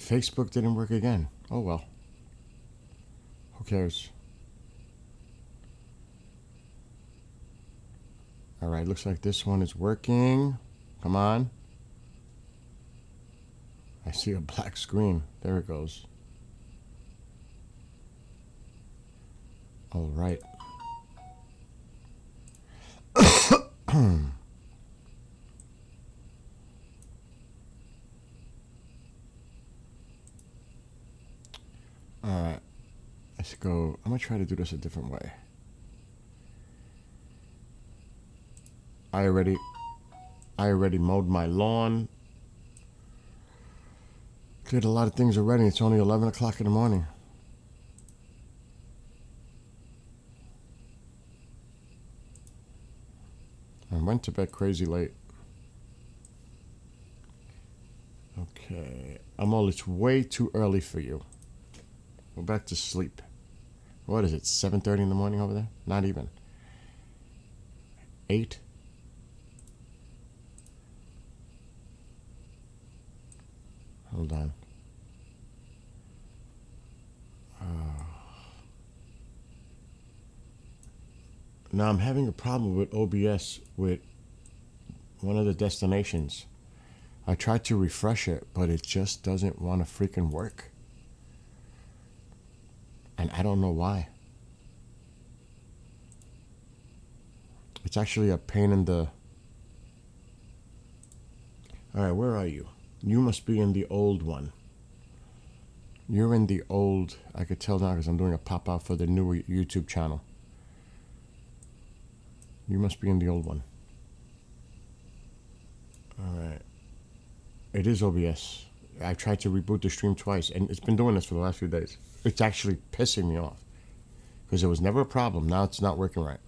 Facebook didn't work again. Oh well. Who cares? Alright, looks like this one is working. Come on. I see a black screen. There it goes. Alright. Alright. Let's go. I'm going to try to do this a different way. I already mowed my lawn. Did a lot of things already. It's only 11 o'clock in the morning. I went to bed crazy late. Okay. Amol, it's way too early for you. Go back to sleep. What is it, 7:30 in the morning over there? Not even. 8? Hold on. Now I'm having a problem with OBS with one of the destinations. I tried to refresh it, but it just doesn't want to freaking work. And I don't know why. It's actually a pain in the... Alright, where are you? You must be in the old one. You're in the old... I could tell now because I'm doing a pop-out for the newer YouTube channel. You must be in the old one. Alright. It is OBS. I tried to reboot the stream twice, and it's been doing this for the last few days. It's actually pissing me off. Because it was never a problem. Now it's not working right.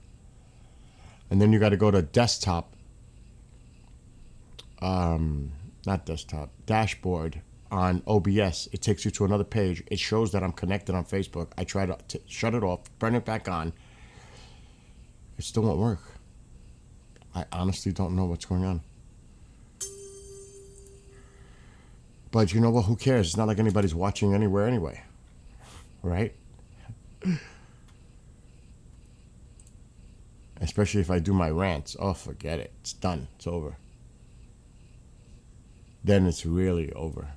And then you got to go to desktop. Not desktop. Dashboard on OBS. It takes you to another page. It shows that I'm connected on Facebook. I try to shut it off, turn it back on. It still won't work. I honestly don't know what's going on. But you know what? Who cares? It's not like anybody's watching anywhere anyway. Right? Especially if I do my rants. Oh, forget it. It's done. It's over. Then it's really over.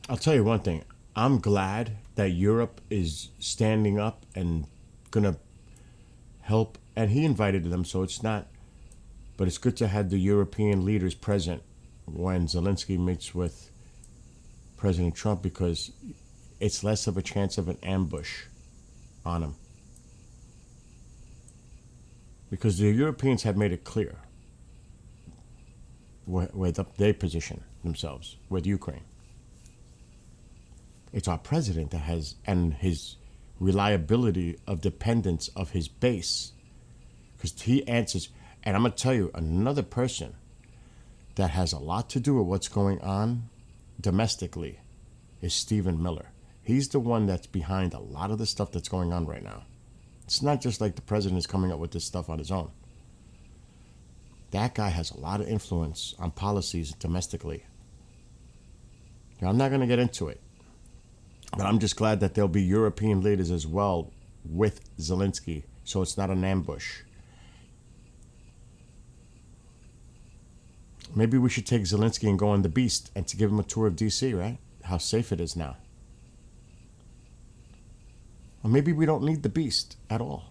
I'll tell you one thing. I'm glad that Europe is standing up and gonna help. And he invited them, so it's not. But it's good to have the European leaders present when Zelensky meets with President Trump, because it's less of a chance of an ambush on him. Because the Europeans have made it clear where they position themselves with Ukraine. It's our president that has, and his reliability of dependence of his base. Because he answers, and I'm going to tell you, another person that has a lot to do with what's going on domestically is Stephen Miller. He's the one that's behind a lot of the stuff that's going on right now. It's not just like the president is coming up with this stuff on his own. That guy has a lot of influence on policies domestically. Now, I'm not going to get into it. But I'm just glad that there'll be European leaders as well with Zelensky, so it's not an ambush. Maybe we should take Zelensky and go on the Beast and to give him a tour of DC, right? How safe it is now. Or maybe we don't need the Beast at all.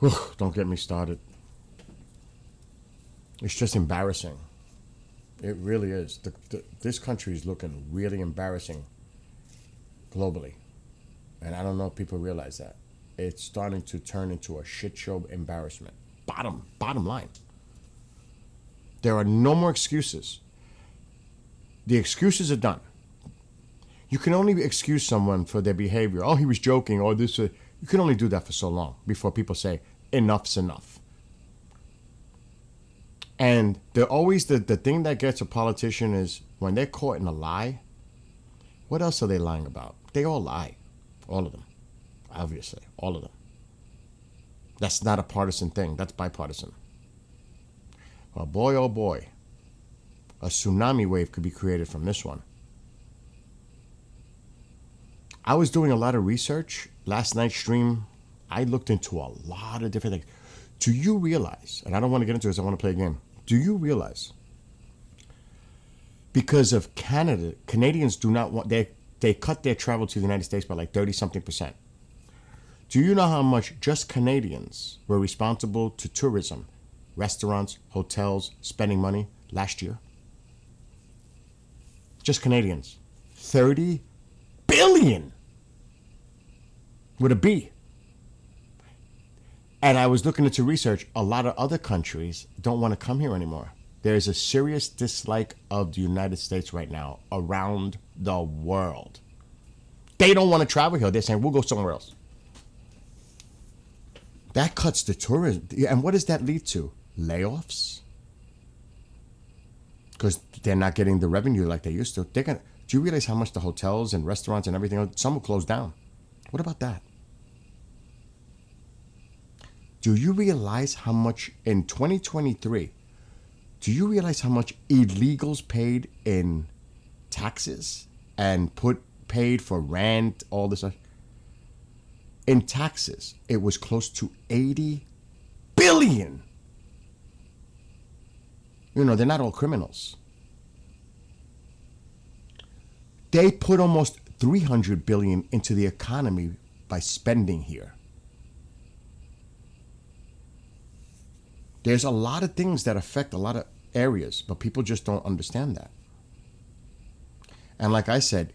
Whew, don't get me started. It's just embarrassing. It really is. This country is looking really embarrassing globally. And I don't know if people realize that. It's starting to turn into a shit show embarrassment. Bottom line. There are no more excuses. The excuses are done. You can only excuse someone for their behavior. Oh, he was joking. Or this. You can only do that for so long before people say, enough's enough. And they're always the thing that gets a politician is when they're caught in a lie, what else are they lying about? They all lie. All of them. Obviously. All of them. That's not a partisan thing. That's bipartisan. Well, boy, oh boy. A tsunami wave could be created from this one. I was doing a lot of research. Last night's stream, I looked into a lot of different things. Do you realize, and I don't want to get into this, I want to play a game. Do you realize, because of Canada, Canadians do not want, they cut their travel to the United States by like 30-something%. Do you know how much just Canadians were responsible to tourism, restaurants, hotels, spending money last year? Just Canadians. 30 billion with a B. And I was looking into research. A lot of other countries don't want to come here anymore. There is a serious dislike of the United States right now around the world. They don't want to travel here. They're saying, we'll go somewhere else. That cuts the tourism. And what does that lead to? Layoffs? Because they're not getting the revenue like they used to. Do you realize how much the hotels and restaurants and everything, some will close down? What about that? Do you realize how much in 2023, do you realize how much illegals paid in taxes and paid for rent, all this stuff? In taxes, it was close to 80 billion. You know, they're not all criminals. They put almost 300 billion into the economy by spending here. There's a lot of things that affect a lot of areas, but people just don't understand that. And like I said,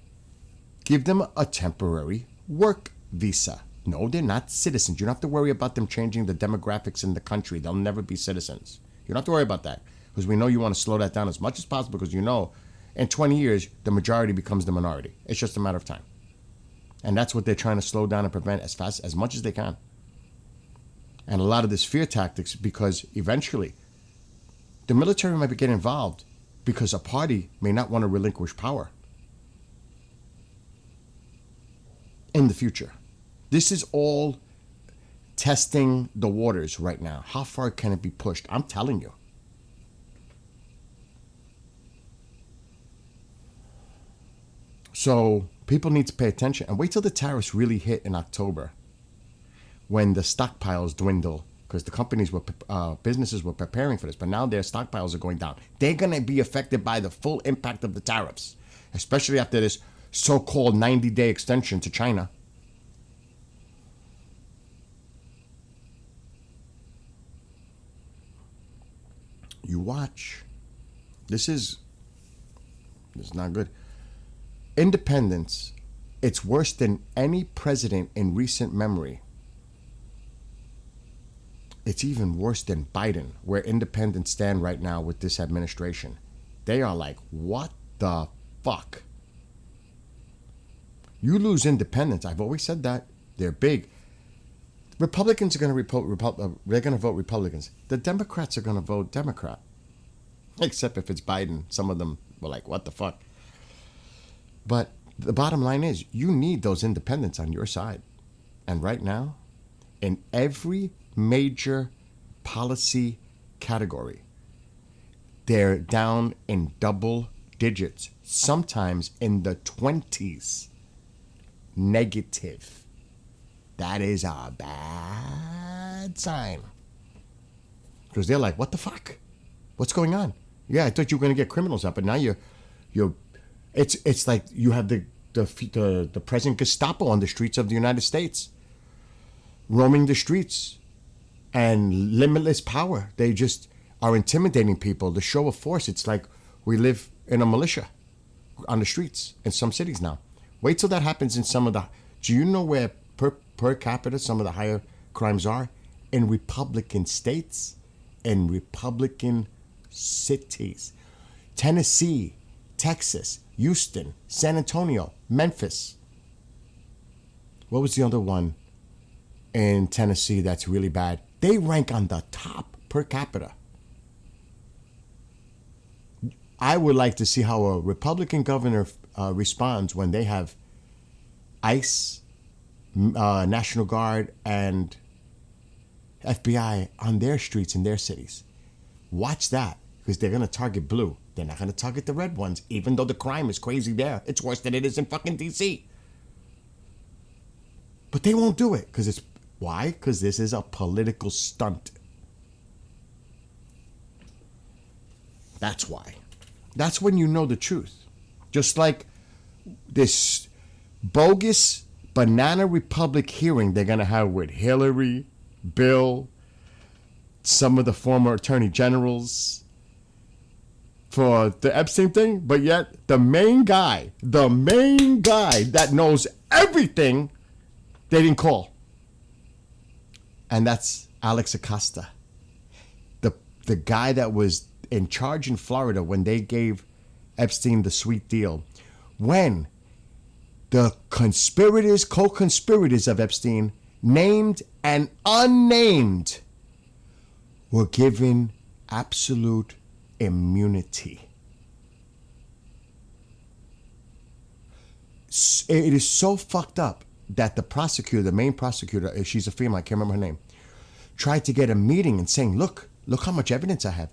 give them a temporary work visa. No, they're not citizens. You don't have to worry about them changing the demographics in the country. They'll never be citizens. You don't have to worry about that, because we know you want to slow that down as much as possible, because you know in 20 years, the majority becomes the minority. It's just a matter of time. And that's what they're trying to slow down and prevent as much as they can. And a lot of this fear tactics, because eventually the military might get involved because a party may not want to relinquish power in the future. This is all testing the waters right now. How far can it be pushed? I'm telling you. So people need to pay attention and wait till the tariffs really hit in October, when the stockpiles dwindle, because the companies businesses were preparing for this, but now their stockpiles are going down. They're going to be affected by the full impact of the tariffs, especially after this so-called 90-day extension to China. You watch. This is not good. Independence, it's worse than any president in recent memory. It's even worse than Biden, where independents stand right now with this administration. They are like, what the fuck? You lose independence. I've always said that. They're big. Republicans are going to they're going to vote Republicans. The Democrats are going to vote Democrat. Except if it's Biden. Some of them were like, what the fuck? But the bottom line is, you need those independents on your side. And right now, in every major policy category, they're down in double digits, sometimes in the 20s. Negative. That is a bad sign. Because they're like, what the fuck? What's going on? Yeah, I thought you were going to get criminals up, but now you're it's like you have the present Gestapo on the streets of the United States, roaming the streets, and limitless power. They just are intimidating people. The show of force. It's like we live in a militia on the streets in some cities now. Wait till that happens in some of the. Do you know where per capita some of the higher crimes are? In Republican states, in Republican cities, Tennessee, Texas, Houston, San Antonio, Memphis. What was the other one in Tennessee that's really bad? They rank on the top per capita. I would like to see how a Republican governor responds when they have ICE, National Guard, and FBI on their streets in their cities. Watch that, because they're going to target blue. They're not going to target the red ones, even though the crime is crazy there. It's worse than it is in fucking D.C. But they won't do it, because it's... Why? Because this is a political stunt. That's why. That's when you know the truth. Just like this bogus Banana Republic hearing they're going to have with Hillary, Bill, some of the former attorney generals for the Epstein thing, but yet the main guy that knows everything, they didn't call. And that's Alex Acosta, the guy that was in charge in Florida when they gave Epstein the sweet deal. When the conspirators, co-conspirators of Epstein, named and unnamed, were given absolute immunity. It is so fucked up that the prosecutor, the main prosecutor, she's a female, I can't remember her name, tried to get a meeting and saying, look how much evidence I have.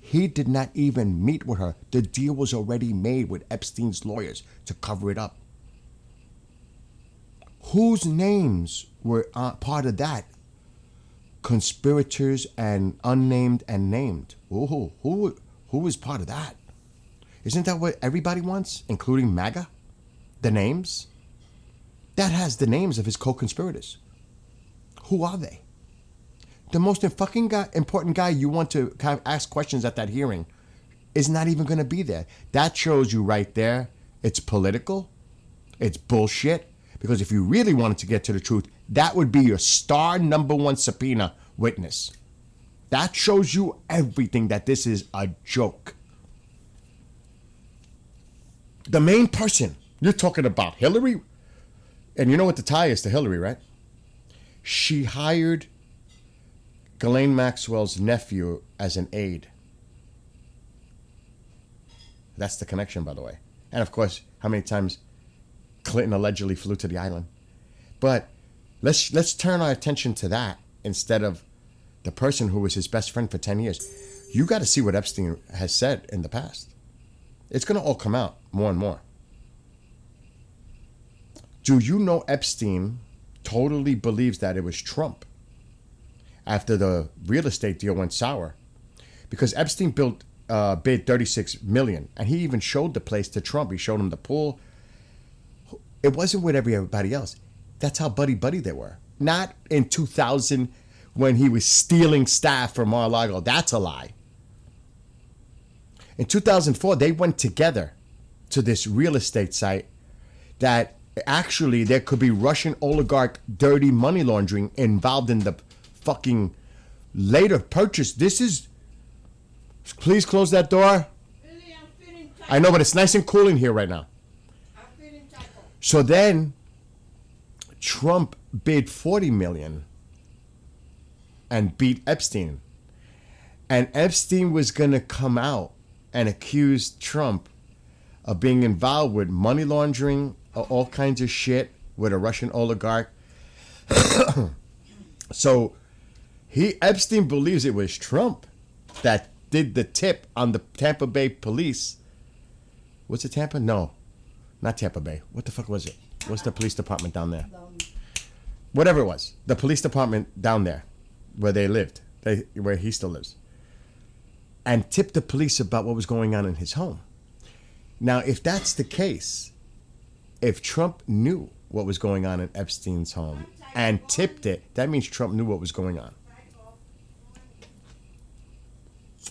He did not even meet with her. The deal was already made with Epstein's lawyers to cover it up. Whose names were part of that? Conspirators and unnamed and named. Ooh, who was part of that? Isn't that what everybody wants, including MAGA? The names? That has the names of his co-conspirators. Who are they? The most important guy you want to kind of ask questions at that hearing is not even going to be there. That shows you right there, it's political, it's bullshit. Because if you really wanted to get to the truth, that would be your star number one subpoena witness. That shows you everything, that this is a joke. The main person, you're talking about Hillary, and you know what the tie is to Hillary, right? She hired Ghislaine Maxwell's nephew as an aide. That's the connection, by the way. And of course, how many times Clinton allegedly flew to the island. But let's turn our attention to that instead of the person who was his best friend for 10 years. You got to see what Epstein has said in the past. It's going to all come out more and more. Do you know Epstein totally believes that it was Trump after the real estate deal went sour? Because Epstein bid $36 million, and he even showed the place to Trump. He showed him the pool. It wasn't with everybody else. That's how buddy-buddy they were. Not in 2000 when he was stealing staff from Mar-a-Lago. That's a lie. In 2004, they went together to this real estate site that actually there could be Russian oligarch dirty money laundering involved in the fucking later purchase. This is... Please close that door. Really, I'm feeling tight. I know, but it's nice and cool in here right now. I'm feeling tight. So then Trump bid $40 million and beat Epstein. And Epstein was going to come out and accuse Trump of being involved with money laundering, all kinds of shit with a Russian oligarch. So Epstein believes it was Trump that did the tip on the Tampa Bay police. Was it Tampa? No, not Tampa Bay. What the fuck was it? What's the police department down there? Whatever it was. The police department down there where they lived, where he still lives. And tipped the police about what was going on in his home. Now, if that's the case, if Trump knew what was going on in Epstein's home and tipped it, that means Trump knew what was going on.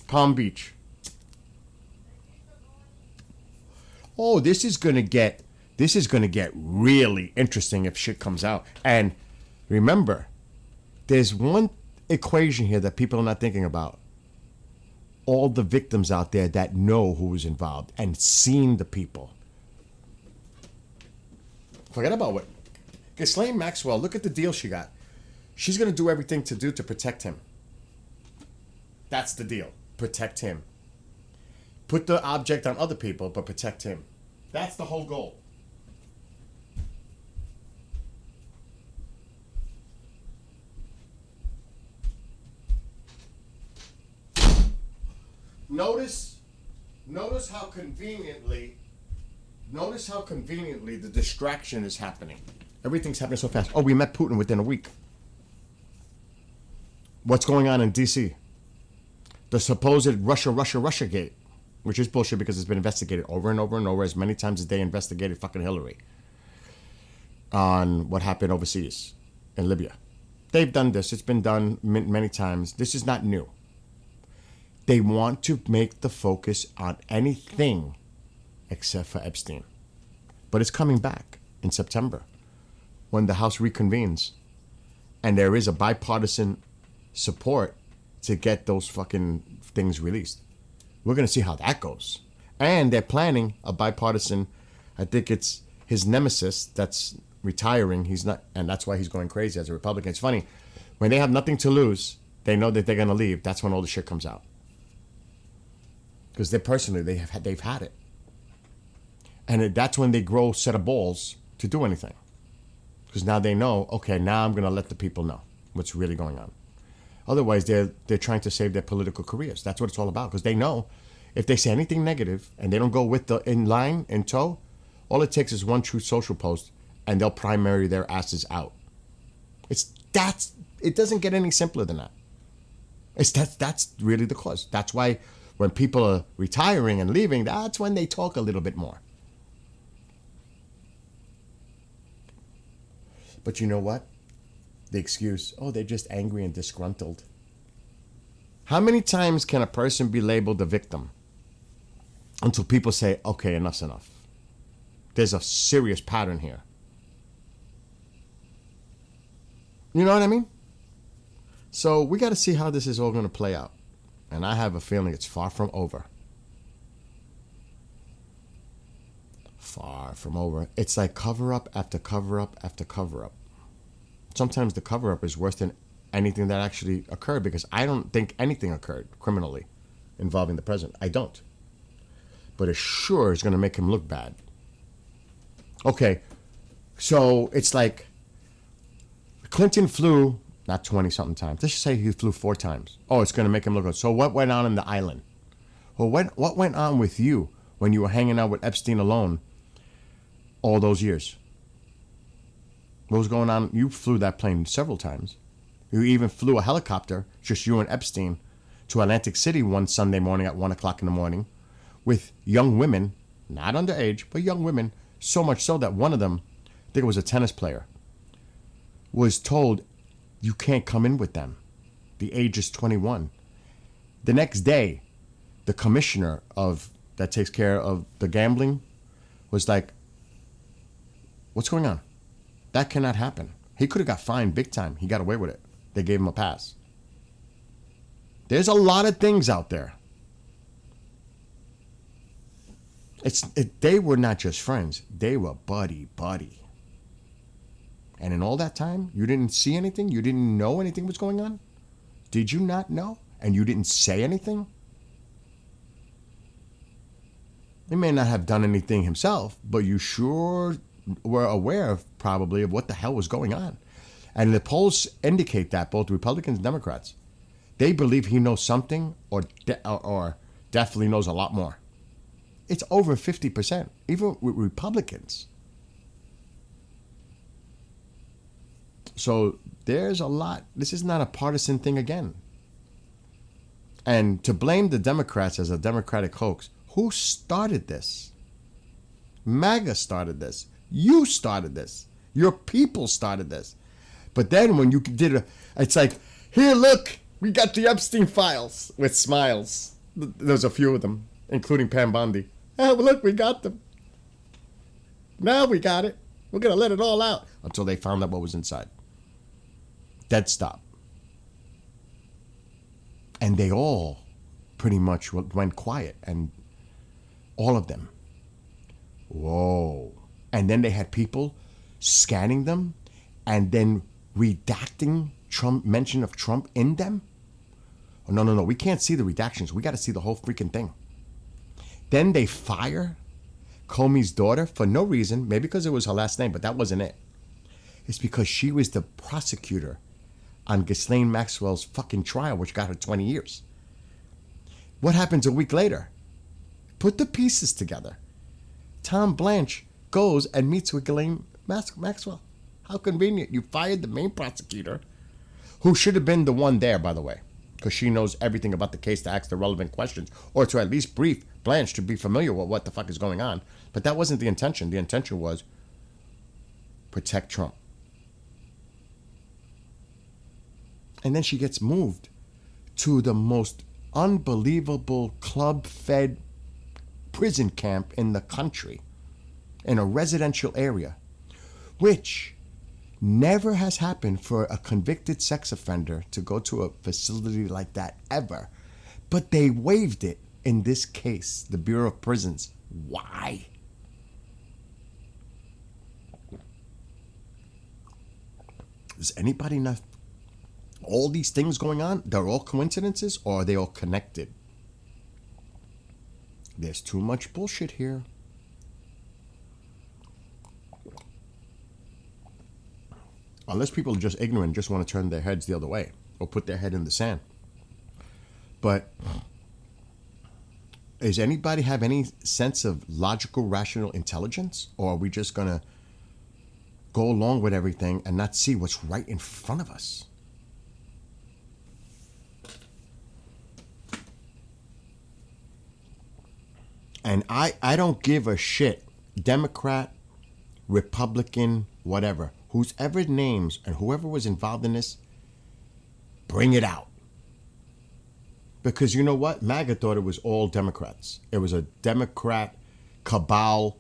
Palm Beach. Oh, this is gonna get really interesting if shit comes out. And remember, there's one equation here that people are not thinking about. All the victims out there that know who was involved and seen the people. Forget about what. Ghislaine Maxwell, look at the deal she got. She's gonna do everything to protect him. That's the deal. Protect him. put the object on other people, but protect him. That's the whole goal. Notice how conveniently the distraction is happening. Everything's happening so fast. Oh, we met Putin within a week. What's going on in D.C.? The supposed Russia gate, which is bullshit because it's been investigated over and over and over as many times as they investigated fucking Hillary on what happened overseas in Libya. They've done this. It's been done many times. This is not new. They want to make the focus on anything except for Epstein. But it's coming back in September when the House reconvenes and there is a bipartisan support to get those fucking things released. We're going to see how that goes. And they're planning a bipartisan, I think it's his nemesis that's retiring. He's not, and that's why he's going crazy as a Republican. It's funny, when they have nothing to lose, they know that they're going to leave. That's when all the shit comes out. Because they've had it. And that's when they grow a set of balls to do anything. Because now they know, okay, now I'm going to let the people know what's really going on. Otherwise, they're trying to save their political careers. That's what it's all about. Because they know if they say anything negative and they don't go with the in tow, all it takes is one Truth Social post and they'll primary their asses out. It doesn't get any simpler than that. That's really the cause. That's why when people are retiring and leaving, that's when they talk a little bit more. But you know what? The excuse, oh, they're just angry and disgruntled. How many times can a person be labeled a victim until people say, okay, enough's enough? There's a serious pattern here. You know what I mean? So we got to see how this is all going to play out. And I have a feeling it's far from over. Far from over. It's like cover up after cover up after cover up. Sometimes the cover up is worse than anything that actually occurred because I don't think anything occurred criminally involving the president. I don't. But it sure is going to make him look bad. Okay, so it's like Clinton flew, not 20-something times. Let's just say he flew 4 times. Oh, it's going to make him look good. So what went on in the island? Well, what went on with you when you were hanging out with Epstein alone all those years? What was going on? You flew that plane several times. You even flew a helicopter, just you and Epstein, to Atlantic City one Sunday morning at 1 o'clock in the morning with young women, not underage, but young women, so much so that one of them, I think it was a tennis player, was told, you can't come in with them. The age is 21. The next day, the commissioner that takes care of the gambling was like, what's going on? That cannot happen. He could have got fined big time. He got away with it. They gave him a pass. There's a lot of things out there. They were not just friends. They were buddy. And in all that time, you didn't see anything? You didn't know anything was going on? Did you not know? And you didn't say anything? He may not have done anything himself, but you sure were aware probably of what the hell was going on. And the polls indicate that, both Republicans and Democrats, they believe he knows something or definitely knows a lot more. It's over 50%, even with Republicans. So there's a lot. This is not a partisan thing again. And to blame the Democrats as a Democratic hoax, who started this? MAGA started this. You started this. Your people started this. But then when you did it's like, here, look, we got the Epstein files with smiles. There's a few of them, including Pam Bondi. Oh, look, we got them. Now we got it. We're going to let it all out. Until they found out what was inside. Dead stop. And they all pretty much went quiet. And all of them. Whoa. And then they had people scanning them and then redacting mention of Trump in them. Oh, no. We can't see the redactions. We got to see the whole freaking thing. Then they fire Comey's daughter for no reason, maybe because it was her last name, but that wasn't it. It's because she was the prosecutor on Ghislaine Maxwell's fucking trial, which got her 20 years. What happens a week later? Put the pieces together. Tom Blanche goes and meets with Ghislaine Maxwell. How convenient. You fired the main prosecutor, who should have been the one there, by the way, because she knows everything about the case to ask the relevant questions, or to at least brief Blanche to be familiar with what the fuck is going on. But that wasn't the intention. The intention was protect Trump. And then she gets moved to the most unbelievable club-fed prison camp in the country, in a residential area, which never has happened for a convicted sex offender to go to a facility like that ever. But they waived it in this case, the Bureau of Prisons. Why? Does anybody know all these things going on? They're all coincidences, or are they all connected? There's too much bullshit here. Unless people are just ignorant, just want to turn their heads the other way or put their head in the sand. But does anybody have any sense of logical, rational intelligence? Or are we just going to go along with everything and not see what's right in front of us? And I don't give a shit, Democrat, Republican, whatever, whose ever names and whoever was involved in this, bring it out. Because you know what? MAGA thought it was all Democrats. It was a Democrat cabal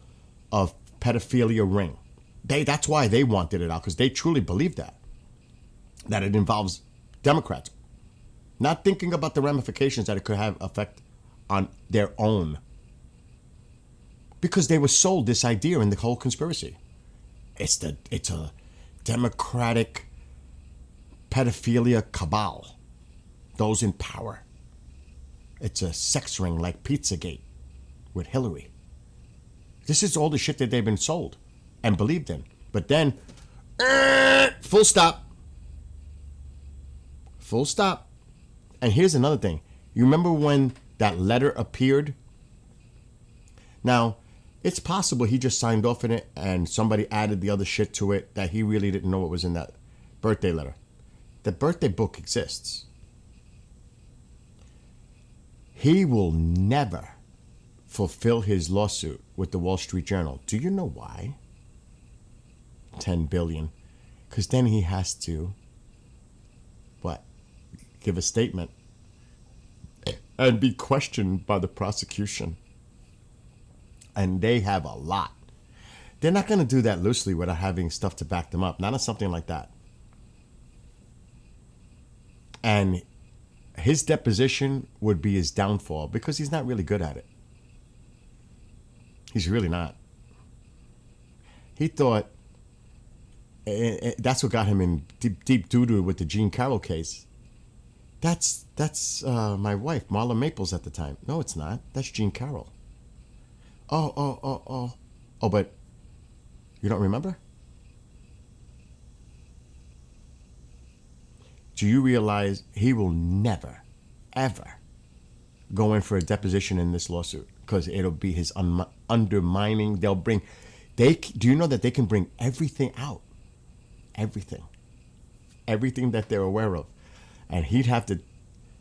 of pedophilia ring. That's why they wanted it out, because they truly believe that it involves Democrats. Not thinking about the ramifications that it could have effect on their own. Because they were sold this idea in the whole conspiracy. It's a Democratic pedophilia cabal. Those in power. It's a sex ring like Pizzagate with Hillary. This is all the shit that they've been sold and believed in. But then, full stop. Full stop. And here's another thing. You remember when that letter appeared? Now, it's possible he just signed off on it and somebody added the other shit to it that he really didn't know what was in that birthday letter. The birthday book exists. He will never fulfill his lawsuit with the Wall Street Journal. Do you know why? 10 billion. Because then he has to, give a statement and be questioned by the prosecution. And they have a lot. They're not going to do that loosely without having stuff to back them up. Not on something like that. And his deposition would be his downfall because he's not really good at it. He's really not. He thought that's what got him in deep doo-doo with the Jean Carroll case. That's my wife, Marla Maples, at the time. No, it's not. That's Jean Carroll. Oh, but you don't remember? Do you realize he will never, ever go in for a deposition in this lawsuit? Because it'll be his undermining. Do you know that they can bring everything out? Everything. Everything that they're aware of. And he'd have to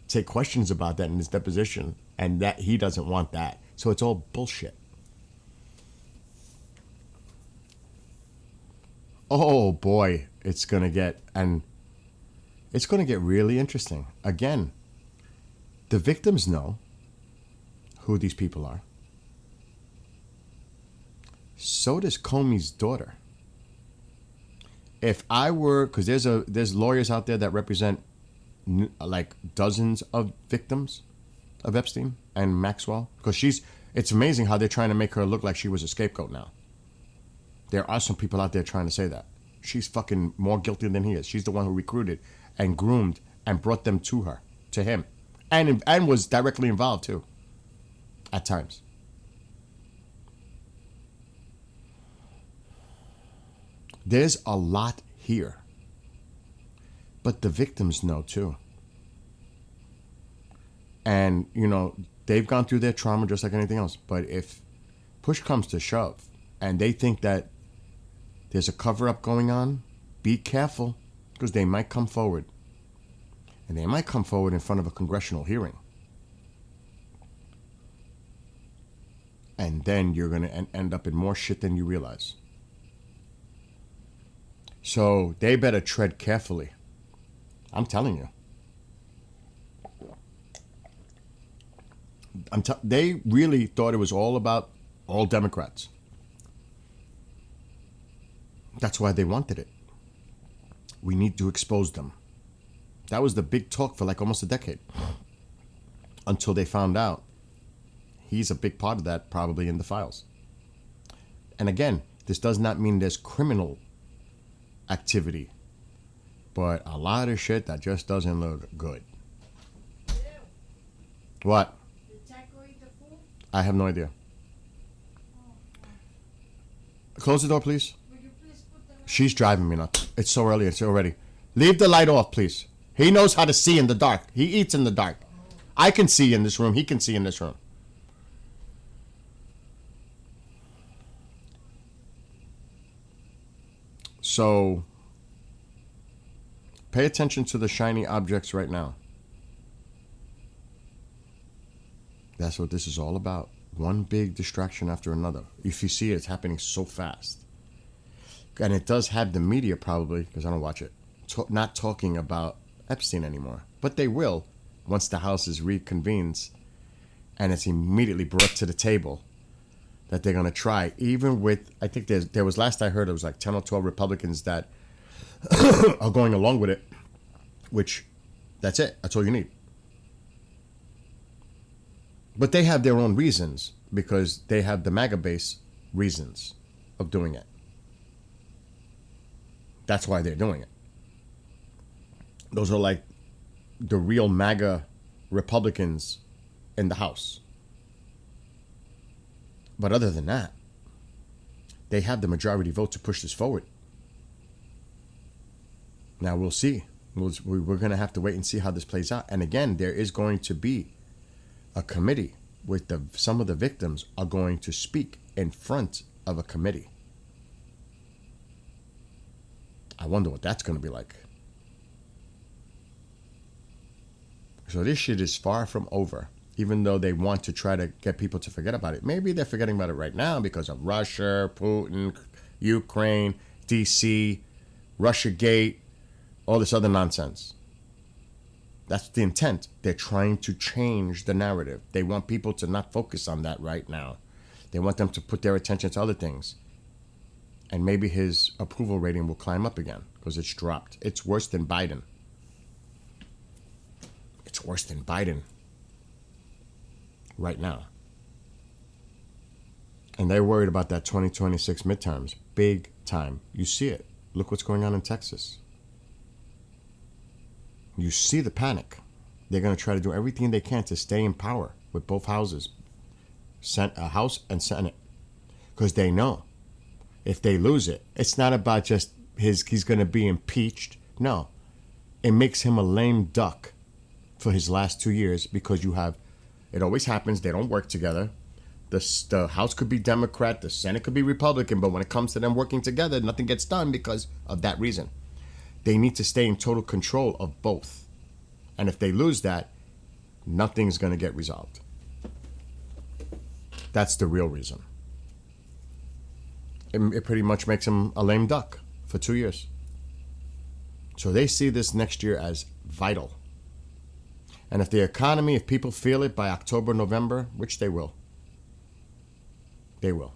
take questions about that in his deposition. And that he doesn't want that. So it's all bullshit. Oh boy, it's going to get really interesting. Again, the victims know who these people are. So does Comey's daughter. If I were, because there's lawyers out there that represent like dozens of victims of Epstein and Maxwell, because it's amazing how they're trying to make her look like she was a scapegoat now. There are some people out there trying to say that. She's fucking more guilty than he is. She's the one who recruited and groomed and brought them to him. And was directly involved too. At times. There's a lot here. But the victims know too. And, they've gone through their trauma just like anything else. But if push comes to shove and they think that there's a cover-up going on, be careful, because they might come forward. And they might come forward in front of a congressional hearing. And then you're going to end up in more shit than you realize. So they better tread carefully. I'm telling you. They really thought it was all about all Democrats. That's why they wanted it. We need to expose them. That was the big talk for like almost a decade. Until they found out he's a big part of that, probably in the files. And again, this does not mean there's criminal activity, but a lot of shit that just doesn't look good. Ew. What? Did Taco eat the food? I have no idea. Oh. Close the door, please. Will you please put the light? She's driving me nuts. It's so early. It's already. Leave the light off, please. He knows how to see in the dark. He eats in the dark. I can see in this room. He can see in this room. So, pay attention to the shiny objects right now. That's what this is all about. One big distraction after another. If you see it, it's happening so fast. And it does have the media probably, because I don't watch it, not talking about Epstein anymore. But they will once the House is reconvenes and it's immediately brought to the table that they're going to try. Even with, I think there was, last I heard, it was like 10 or 12 Republicans that are going along with it, which, that's it. That's all you need. But they have their own reasons, because they have the MAGA base reasons of doing it. That's why they're doing it. Those are like the real MAGA Republicans in the House. But other than that, they have the majority vote to push this forward. Now we'll see. We're going to have to wait and see how this plays out. And again, there is going to be a committee with some of the victims are going to speak in front of a committee. I wonder what that's going to be like. So this shit is far from over, even though they want to try to get people to forget about it. Maybe they're forgetting about it right now because of Russia, Putin, Ukraine, DC, Russiagate, all this other nonsense. That's the intent. They're trying to change the narrative. They want people to not focus on that right now. They want them to put their attention to other things. And maybe his approval rating will climb up again because it's dropped. It's worse than Biden. It's worse than Biden right now. And they're worried about that 2026 midterms. Big time. You see it. Look what's going on in Texas. You see the panic. They're going to try to do everything they can to stay in power with both houses, House and Senate, because they know if they lose it, it's not about just he's going to be impeached. No, it makes him a lame duck for his last 2 years, because it always happens, they don't work together. The House could be Democrat, the Senate could be Republican, but when it comes to them working together, nothing gets done because of that reason. They need to stay in total control of both. And if they lose that, nothing's going to get resolved. That's the real reason. It pretty much makes him a lame duck for 2 years. So they see this next year as vital. And if the economy, if people feel it by October, November, which they will. They will.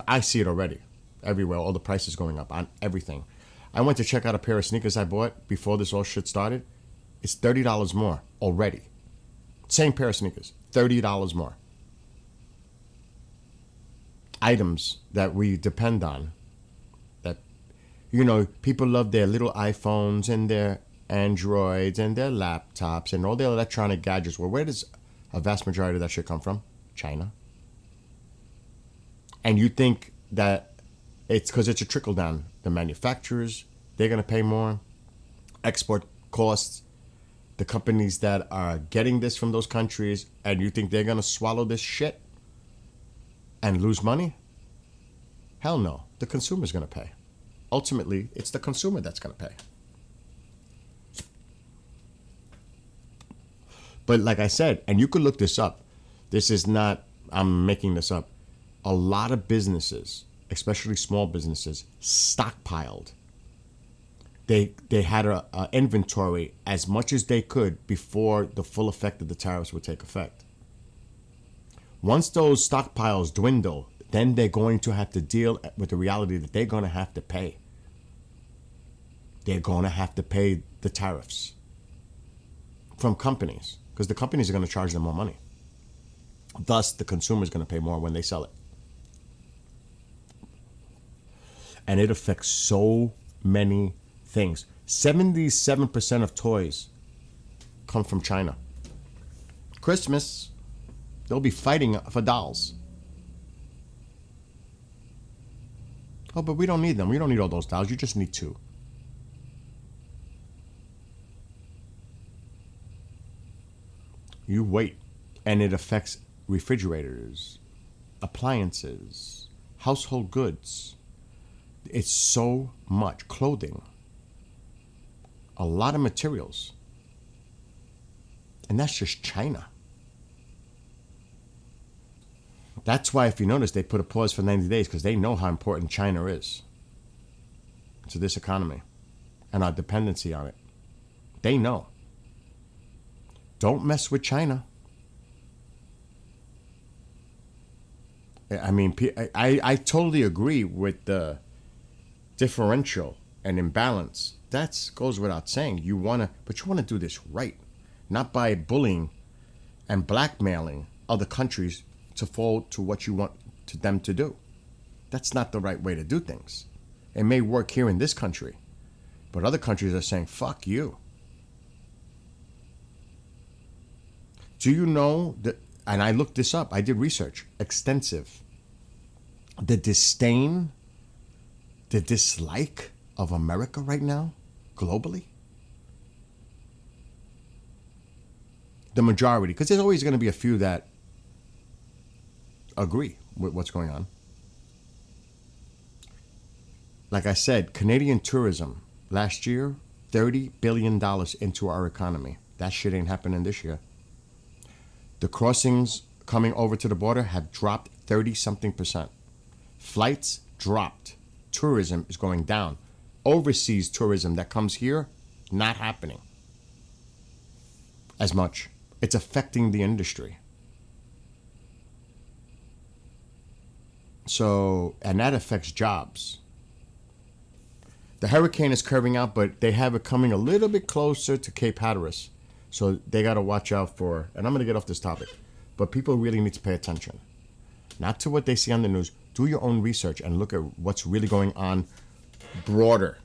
I see it already. Everywhere, all the prices going up on everything. I went to check out a pair of sneakers I bought before this all shit started. It's $30 more already. Same pair of sneakers, $30 more. Items that we depend on, that, people love their little iPhones and their Androids and their laptops and all their electronic gadgets. Well, where does a vast majority of that shit come from? China. And you think that It's because it's a trickle down. The manufacturers, they're going to pay more. Export costs. The companies that are getting this from those countries, and you think they're going to swallow this shit and lose money? Hell no. The consumer's going to pay. Ultimately, it's the consumer that's going to pay. But like I said, and you could look this up. This is not, I'm making this up. A lot of businesses, especially small businesses, stockpiled. They had a inventory as much as they could before the full effect of the tariffs would take effect. Once those stockpiles dwindle, then they're going to have to deal with the reality that they're going to have to pay. They're going to have to pay the tariffs from companies, because the companies are going to charge them more money. Thus, the consumer is going to pay more when they sell it. And it affects so many things. 77% of toys come from China. Christmas, they'll be fighting for dolls. Oh, but we don't need them. We don't need all those dolls. You just need 2. You wait. And it affects refrigerators, appliances, household goods. It's so much. Clothing. A lot of materials. And that's just China. That's why, if you notice, they put a pause for 90 days, because they know how important China is to this economy and our dependency on it. They know. Don't mess with China. I mean, I totally agree with the differential and imbalance. That goes without saying. But you want to do this right, not by bullying and blackmailing other countries to fall to what you want them to do. That's not the right way to do things. It may work here in this country, but other countries are saying, fuck you. Do you know that, and I looked this up, I did research, extensive, the disdain, the dislike of America right now, globally? The majority, because there's always going to be a few that agree with what's going on. Like I said, Canadian tourism last year, $30 billion into our economy. That shit ain't happening this year. The crossings coming over to the border have dropped 30-something%. Flights dropped. Tourism is going down. Overseas tourism that comes here, not happening as much. It's affecting the industry. So, and that affects jobs. The hurricane is curving out, but they have it coming a little bit closer to Cape Hatteras. So they got to watch out for, and I'm going to get off this topic, but people really need to pay attention. Not to what they see on the news. Do your own research and look at what's really going on broader.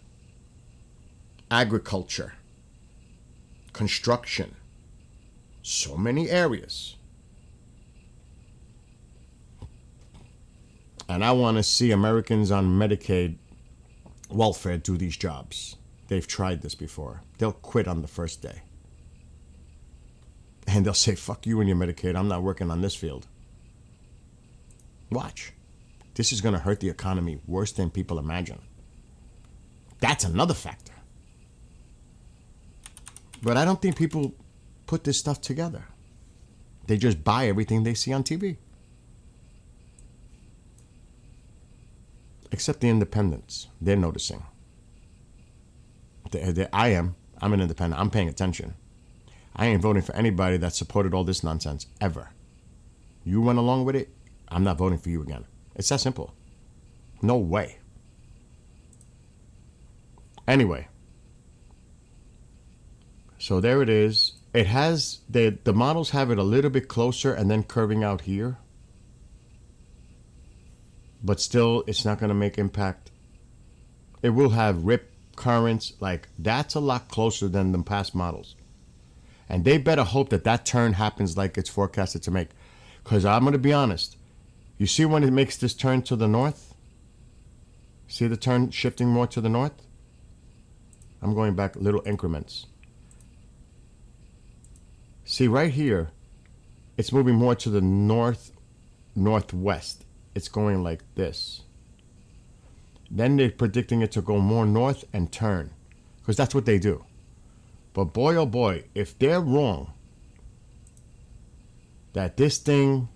Agriculture. Construction. So many areas. And I want to see Americans on Medicaid welfare do these jobs. They've tried this before. They'll quit on the first day. And they'll say, fuck you and your Medicaid. I'm not working on this field. Watch. This is going to hurt the economy worse than people imagine. That's another factor. But I don't think people put this stuff together. They just buy everything they see on TV. Except the independents. They're noticing. I'm an independent. I'm paying attention. I ain't voting for anybody that supported all this nonsense, ever. You went along with it, I'm not voting for you again. It's that simple. No way. Anyway. So there it is. It has, the models have it a little bit closer and then curving out here. But still, it's not going to make impact. It will have rip currents. Like, that's a lot closer than the past models. And they better hope that that turn happens like it's forecasted to make. Because I'm going to be honest. You see when it makes this turn to the north? See the turn shifting more to the north? I'm going back little increments. See right here, it's moving more to the northwest. It's going like this. Then they're predicting it to go more north and turn, because that's what they do. But boy, oh boy, if they're wrong that this thing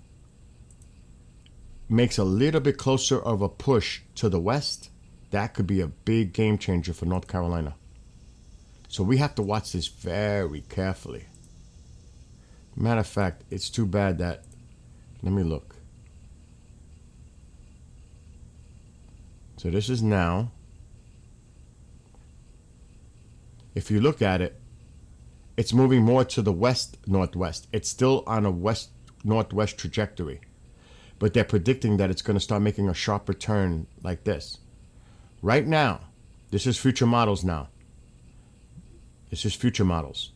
makes a little bit closer of a push to the west, that could be a big game changer for North Carolina. So we have to watch this very carefully. Matter of fact, it's too bad that, let me look. So this is now. If you look at it, it's moving more to the west-northwest. It's still on a west-northwest trajectory. But they're predicting that it's going to start making a sharper turn like this. Right now, this is future models now. This is future models.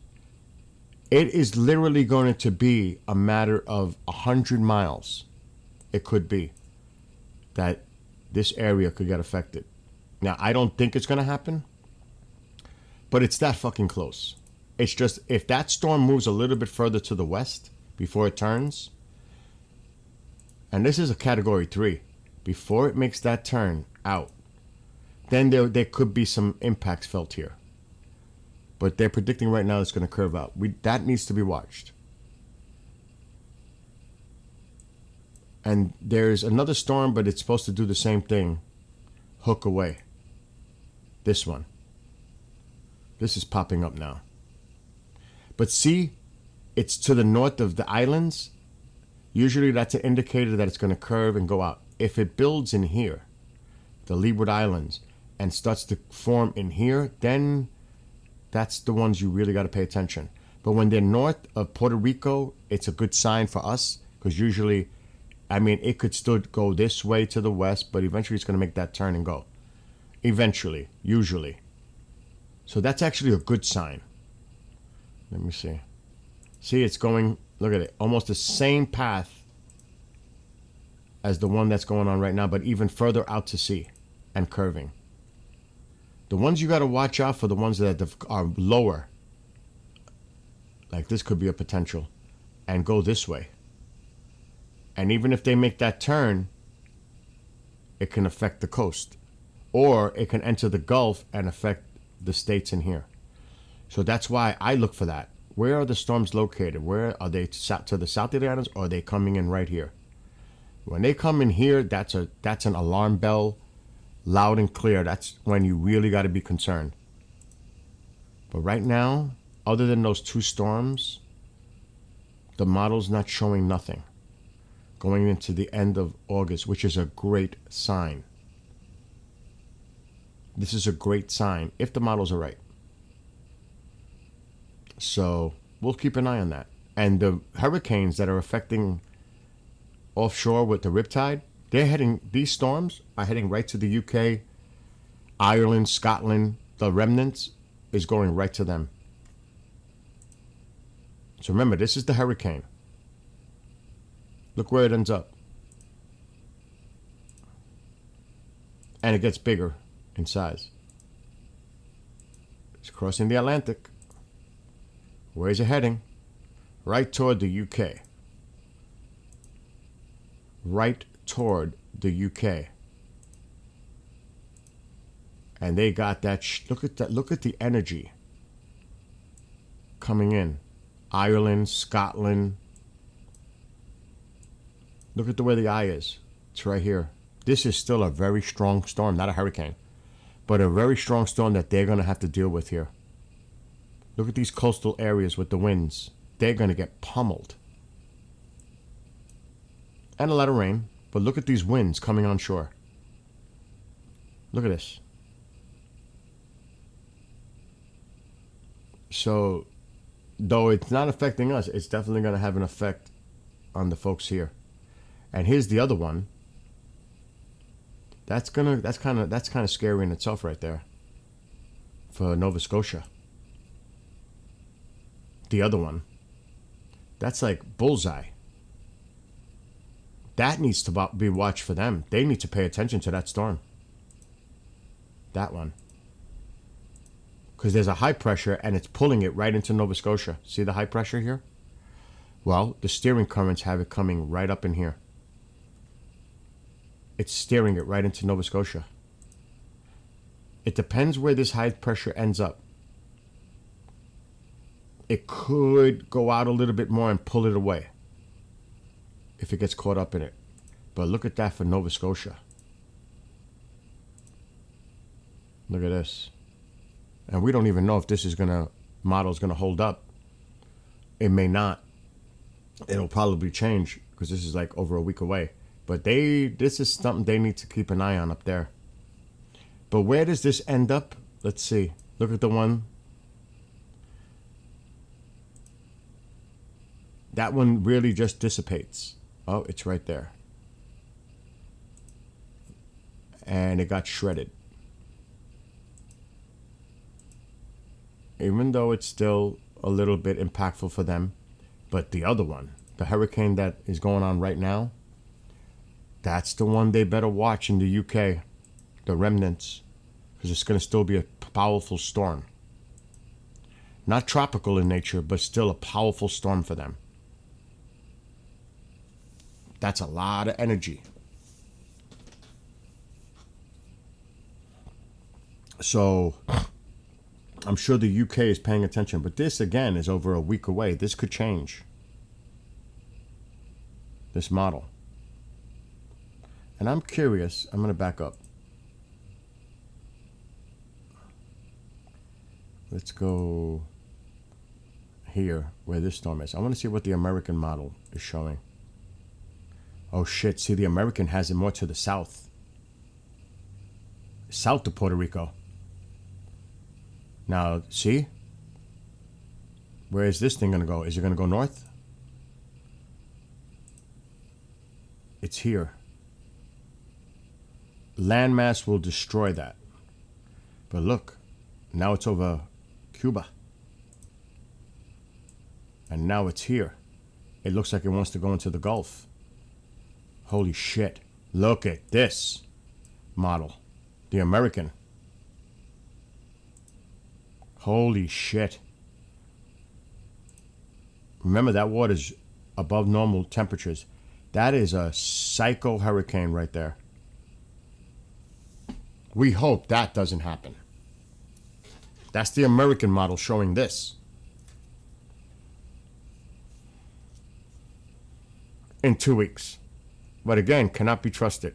It is literally going to be a matter of 100 miles. It could be that this area could get affected. Now, I don't think it's going to happen, but it's that fucking close. It's just, if that storm moves a little bit further to the west before it turns, and this is a category 3, before it makes that turn out, then there could be some impacts felt here. But they're predicting right now it's going to curve out. That needs to be watched. And there's another storm, but it's supposed to do the same thing. Hook away. This one. This is popping up now. But see, it's to the north of the islands. Usually that's an indicator that it's going to curve and go out. If it builds in here, the Leeward Islands, and starts to form in here, then that's the ones you really got to pay attention. But when they're north of Puerto Rico, it's a good sign for us, because usually, I mean, it could still go this way to the west, but eventually it's going to make that turn and go. Eventually, usually. So that's actually a good sign. Let me see. See, it's going, look at it, almost the same path as the one that's going on right now, but even further out to sea and curving. The ones you got to watch out for, the ones that are lower, like this could be a potential, and go this way. And even if they make that turn, it can affect the coast. Or it can enter the Gulf and affect the states in here. So that's why I look for that. Where are the storms located? Where are they, to the south of the islands, or are they coming in right here? When they come in here, that's an alarm bell, loud and clear. That's when you really got to be concerned. But right now, other than those two storms, the model's not showing nothing going into the end of August, which is a great sign. This is a great sign if the models are right. So we'll keep an eye on that. And the hurricanes that are affecting offshore with the riptide, these storms are heading right to the UK, Ireland, Scotland. The remnants is going right to them. So remember, this is the hurricane. Look where it ends up. And it gets bigger in size. It's crossing the Atlantic. Where's it heading? Right toward the UK. Right toward the UK. And they got that. Look at that. Look at the energy coming in. Ireland, Scotland. Look at the way the eye is. It's right here. This is still a very strong storm, not a hurricane, but a very strong storm that they're going to have to deal with here. Look at these coastal areas with the winds. They're going to get pummeled. And a lot of rain, but look at these winds coming on shore. Look at this. So, though it's not affecting us, it's definitely going to have an effect on the folks here. And here's the other one. That's kind of scary in itself right there for Nova Scotia. The other one, that's like bullseye. That needs to be watched for them. They need to pay attention to that storm. That one. Because there's a high pressure and it's pulling it right into Nova Scotia. See the high pressure here? Well, the steering currents have it coming right up in here. It's steering it right into Nova Scotia. It depends where this high pressure ends up. It could go out a little bit more and pull it away if it gets caught up in it. But look at that for Nova Scotia. Look at this. And we don't even know if this model's gonna hold up. It may not. It'll probably change because this is like over a week away. But this is something they need to keep an eye on up there. But where does this end up? Let's see. Look at the one. That one really just dissipates. Oh, it's right there. And it got shredded. Even though it's still a little bit impactful for them. But the other one, the hurricane that is going on right now, that's the one they better watch in the UK. The remnants. Because it's going to still be a powerful storm. Not tropical in nature, but still a powerful storm for them. That's a lot of energy. So I'm sure the UK is paying attention. But this, again, is over a week away. This could change. This model. And I'm curious. I'm going to back up. Let's go here where this storm is. I want to see what the American model is showing. Oh shit, see, the American has it more to the south. South of Puerto Rico. Now, see? Where is this thing going to go? Is it going to go north? It's here. Landmass will destroy that. But look, now it's over Cuba. And now it's here. It looks like it wants to go into the Gulf. Holy shit. Look at this model. The American. Holy shit. Remember, that water's above normal temperatures. That is a psycho hurricane right there. We hope that doesn't happen. That's the American model showing this. In 2 weeks. But again, cannot be trusted.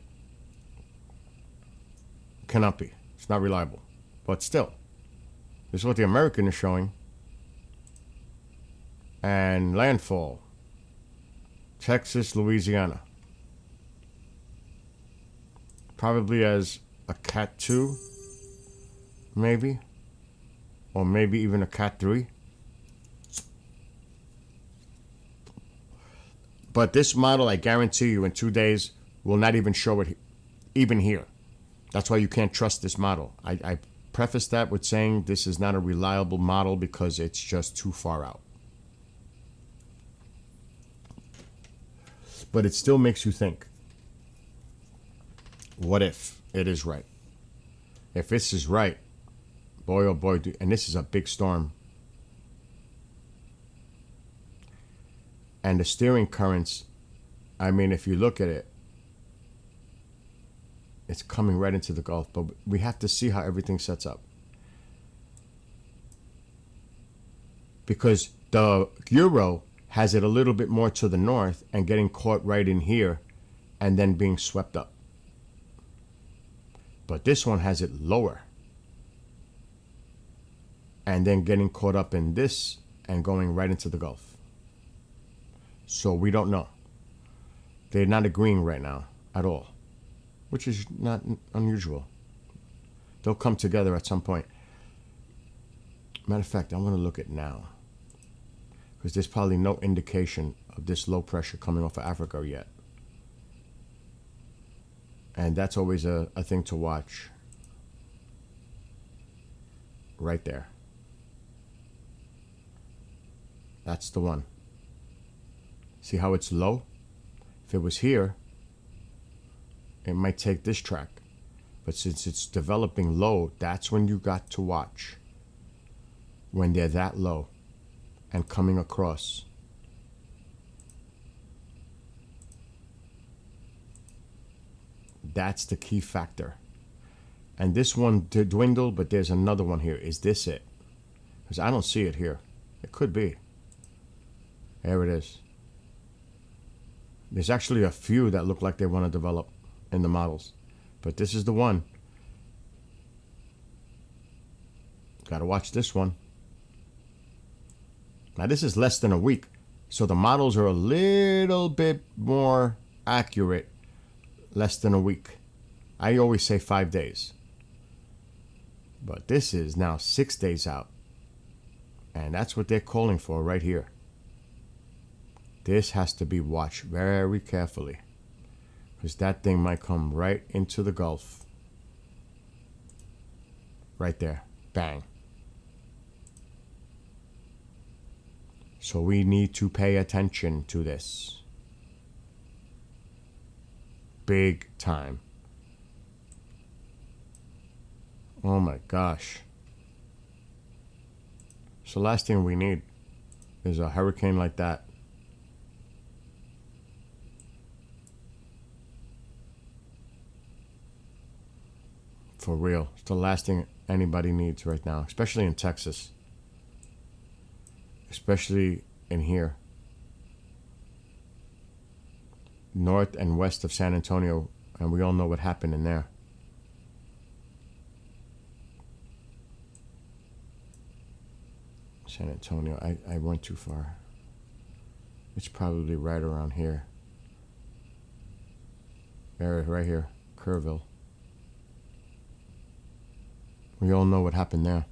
Cannot be. It's not reliable. But still, this is what the American is showing. And landfall. Texas, Louisiana. Probably as a Cat 2, maybe. Or maybe even a Cat 3. But this model, I guarantee you, in 2 days, will not even show it even here. That's why you can't trust this model. I preface that with saying this is not a reliable model because it's just too far out. But it still makes you think. What if it is right? If this is right, boy oh boy, and this is a big storm. And the steering currents, I mean, if you look at it, it's coming right into the Gulf. But we have to see how everything sets up. Because the Euro has it a little bit more to the north and getting caught right in here and then being swept up. But this one has it lower. And then getting caught up in this and going right into the Gulf. So we don't know. They're not agreeing right now at all, which is not unusual. They'll come together at some point. Matter of fact, I want to look at now, because there's probably no indication of this low pressure coming off of Africa yet. And that's always a thing to watch. Right there. That's the one. See how it's low? If it was here, it might take this track. But since it's developing low, that's when you got to watch. When they're that low and coming across. That's the key factor. And this one dwindled, but there's another one here. Is this it? Because I don't see it here. It could be. There it is. There's actually a few that look like they want to develop in the models. But this is the one. Gotta watch this one. Now this is less than a week. So the models are a little bit more accurate. Less than a week. I always say 5 days. But this is now 6 days out. And that's what they're calling for right here. This has to be watched very carefully. Because that thing might come right into the Gulf. Right there. Bang. So we need to pay attention to this. Big time. Oh my gosh. So last thing we need is a hurricane like that. For real. It's the last thing anybody needs right now, especially in Texas. Especially in here. North and west of San Antonio, and we all know what happened in there. San Antonio, I went too far. It's probably right around here. There, right here, Kerrville. We all know what happened there.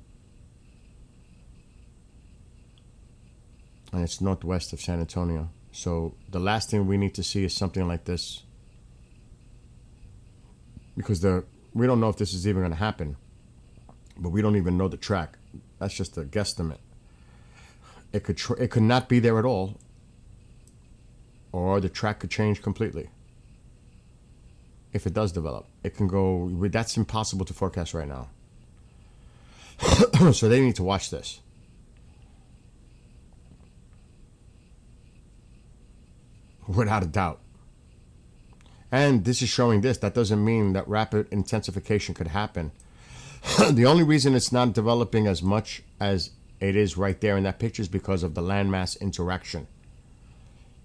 And it's northwest of San Antonio. So the last thing we need to see is something like this. Because we don't know if this is even going to happen. But we don't even know the track. That's just a guesstimate. It could not be there at all. Or the track could change completely. If it does develop. It can go... That's impossible to forecast right now. So they need to watch this. Without a doubt. And this is showing this. That doesn't mean that rapid intensification could happen. The only reason it's not developing as much as it is right there in that picture is because of the landmass interaction.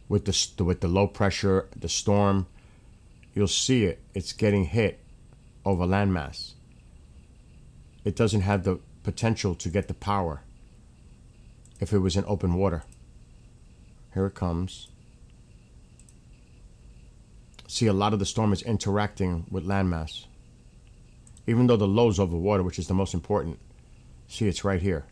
With the low pressure, the storm, you'll see it. It's getting hit over landmass. It doesn't have the potential to get the power if it was in open water. Here it comes. See, a lot of the storm is interacting with landmass. Even though the low's over water, which is the most important. See, it's right here.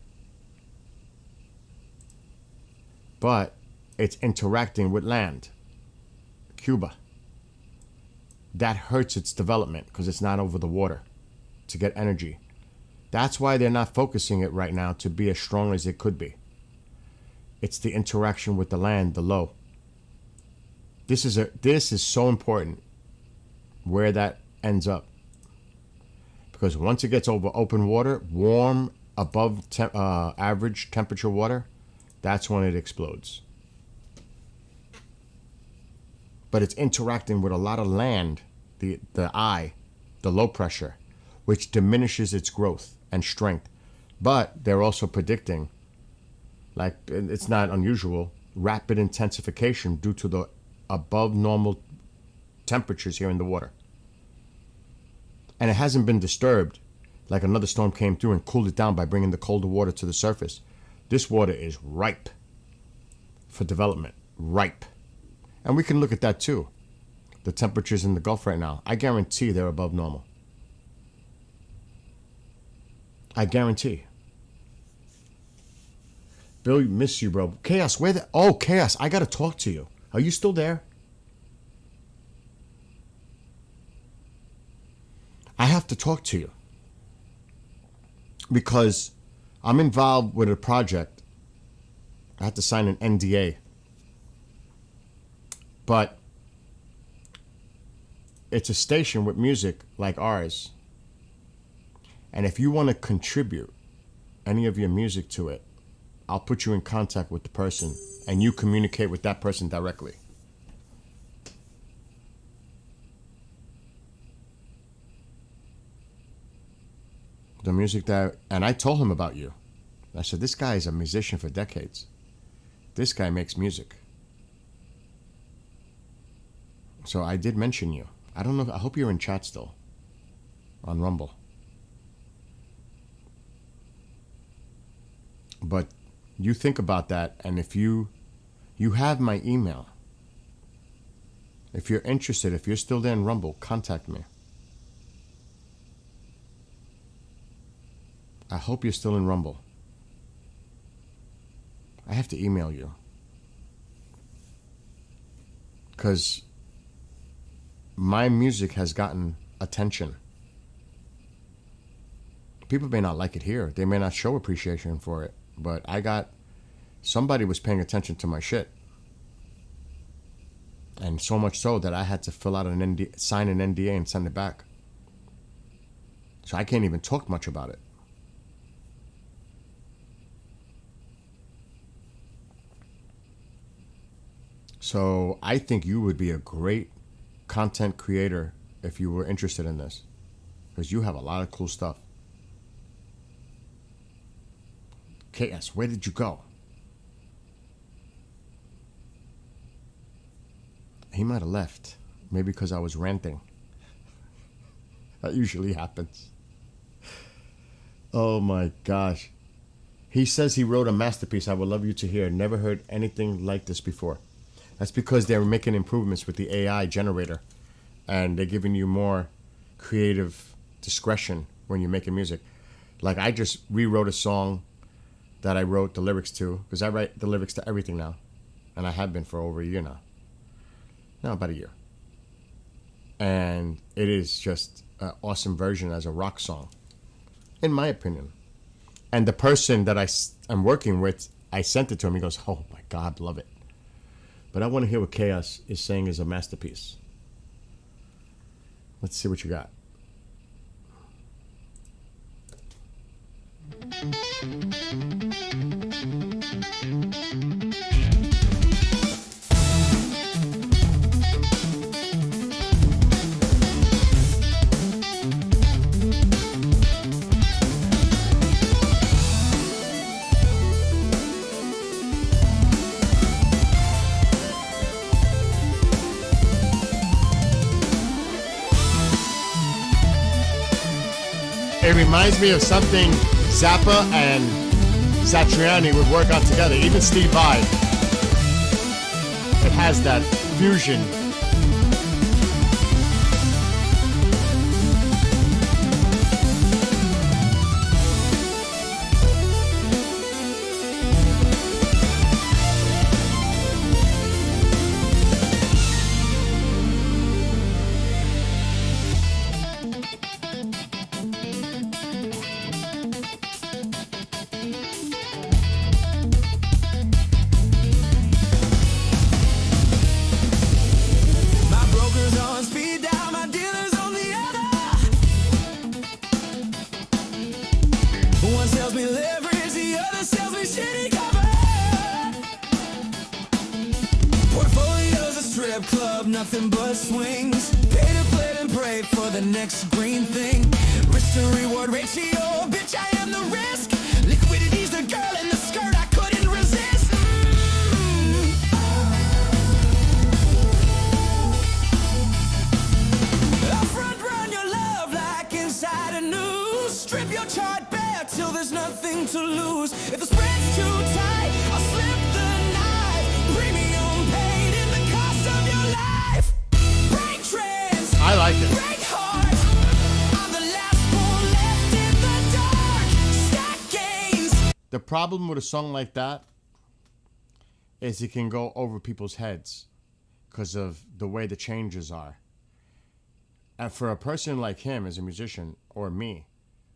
But it's interacting with land. Cuba. That hurts its development because it's not over the water to get energy. That's why they're not focusing it right now to be as strong as it could be. It's the interaction with the land, the low. This is so important where that ends up. Because once it gets over open water, warm, above average temperature water, that's when it explodes. But it's interacting with a lot of land, the low pressure, which diminishes its growth and strength. But they're also predicting, like it's not unusual, rapid intensification due to the above normal temperatures here in the water. And it hasn't been disturbed like another storm came through and cooled it down by bringing the colder water to the surface. This water is ripe for development. Ripe. And we can look at that too. The temperatures in the Gulf right now. I guarantee they're above normal. I guarantee. Bill, miss you, bro. Chaos, where the... Oh, Chaos, I gotta talk to you. Are you still there? I have to talk to you. Because I'm involved with a project. I have to sign an NDA. But it's a station with music like ours. And if you want to contribute any of your music to it, I'll put you in contact with the person and you communicate with that person directly. The music that, and I told him about you. I said, this guy is a musician for decades. This guy makes music. So I did mention you. I don't know, I hope you're in chat still on Rumble. But you think about that, and if you have my email. If you're interested, if you're still there in Rumble, contact me. I hope you're still in Rumble. I have to email you. Because my music has gotten attention. People may not like it here. They may not show appreciation for it. But somebody was paying attention to my shit. And so much so that I had to fill out sign an NDA and send it back. So I can't even talk much about it. So I think you would be a great content creator if you were interested in this. Because you have a lot of cool stuff. KS, where did you go? He might have left. Maybe because I was ranting. That usually happens. Oh my gosh. He says he wrote a masterpiece I would love you to hear. Never heard anything like this before. That's because they're making improvements with the AI generator. And they're giving you more creative discretion when you're making music. Like I just rewrote a song that I wrote the lyrics to. Because I write the lyrics to everything now. And I have been for over a year now. No, about a year. And it is just an awesome version as a rock song. In my opinion. And the person that I'm working with, I sent it to him. He goes, oh my God, love it. But I want to hear what Chaos is saying is a masterpiece. Let's see what you got. It reminds me of something Zappa and Satriani would work on together, even Steve Vai. It has that fusion. Nothing but swings. Pay to play and pray for the next green thing. Risk to reward ratio, bitch, I am the risk. Liquidity's the girl in the skirt, I couldn't resist. I'll front run your love like inside a news. Strip your chart bare till there's nothing to lose. If the spread's too tight, I'll slip the knife. Premium paid in the cost of your life. Break trends. I like it. Break hearts. I'm the last one left in the dark. Stack gains. The problem with a song like that is it can go over people's heads because of the way the changes are. And for a person like him as a musician, or me,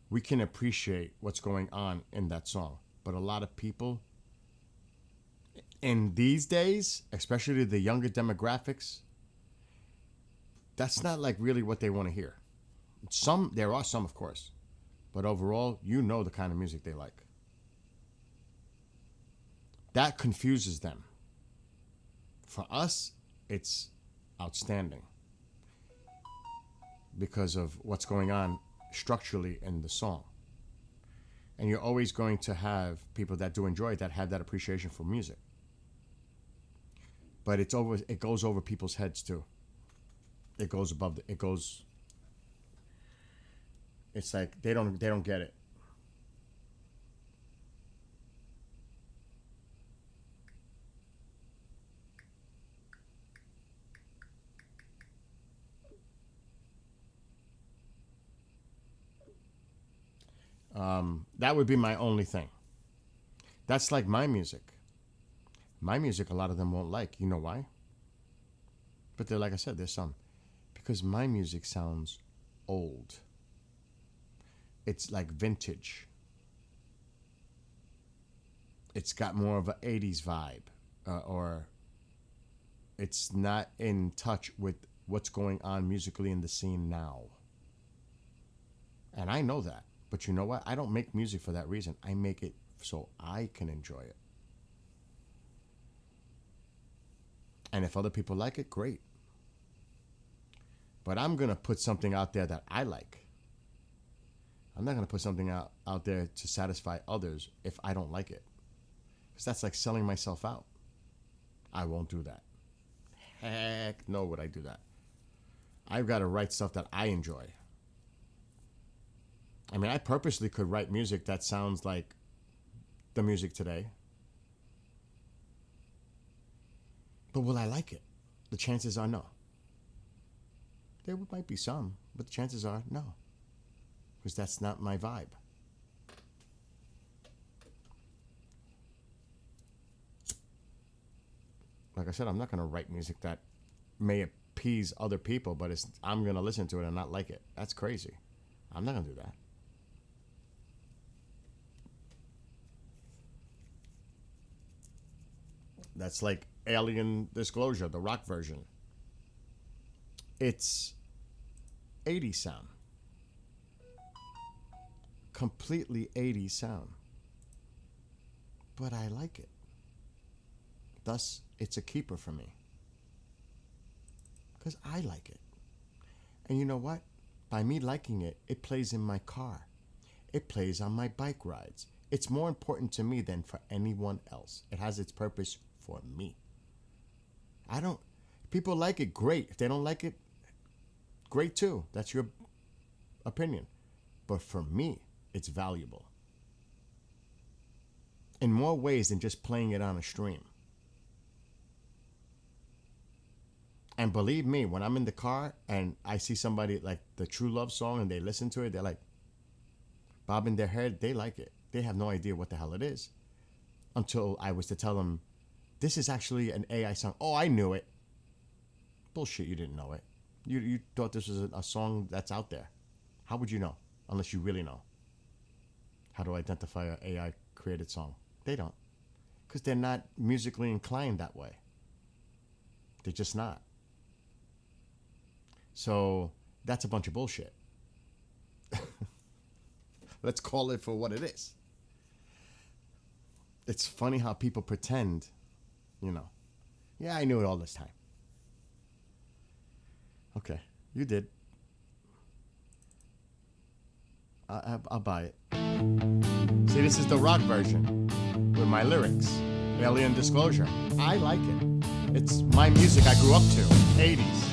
we can appreciate what's going on in that song. But a lot of people in these days, especially the younger demographics, that's not like really what they want to hear. There are some, of course, But overall, you know the kind of music they like. That confuses them. For us, it's outstanding because of what's going on structurally in the song. And you're always going to have people that do enjoy it, that have that appreciation for music. But it goes over people's heads too. It goes above it's like they don't get it. That would be my only thing. That's like my music. My music, a lot of them won't like. You know why? But they're, like I said, there's some. Because my music sounds old. It's like vintage. It's got more of an 80s vibe. Or it's not in touch with what's going on musically in the scene now. And I know that. But you know what? I don't make music for that reason. I make it so I can enjoy it. And if other people like it, great. But I'm going to put something out there that I like. I'm not going to put something out there to satisfy others if I don't like it. Because that's like selling myself out. I won't do that. Heck no would I do that. I've got to write stuff that I enjoy. I mean, I purposely could write music that sounds like the music today. But will I like it? The chances are no. There might be some, but the chances are no. Because that's not my vibe. Like I said, I'm not going to write music that may appease other people, but I'm going to listen to it and not like it. That's crazy. I'm not going to do that. That's like Alien Disclosure, the rock version. It's 80s sound. Completely 80s sound. But I like it. Thus, it's a keeper for me. Because I like it. And you know what? By me liking it, it plays in my car. It plays on my bike rides. It's more important to me than for anyone else. It has its purpose for me. People like it, great. If they don't like it, great too. That's your opinion. But for me, it's valuable. In more ways than just playing it on a stream. And believe me, when I'm in the car and I see somebody like the True Love song and they listen to it, they're like bobbing their head, they like it. They have no idea what the hell it is. Until I was to tell them, this is actually an AI song. Oh, I knew it. Bullshit, you didn't know it. You thought this was a song that's out there. How would you know? Unless you really know. How to identify an AI created song. They don't. Because they're not musically inclined that way. They're just not. So that's a bunch of bullshit. Let's call it for what it is. It's funny how people pretend, yeah, I knew it all this time. Okay, you did. I'll buy it. See, this is the rock version with my lyrics. Alien Disclosure. I like it. It's my music I grew up to. 80s.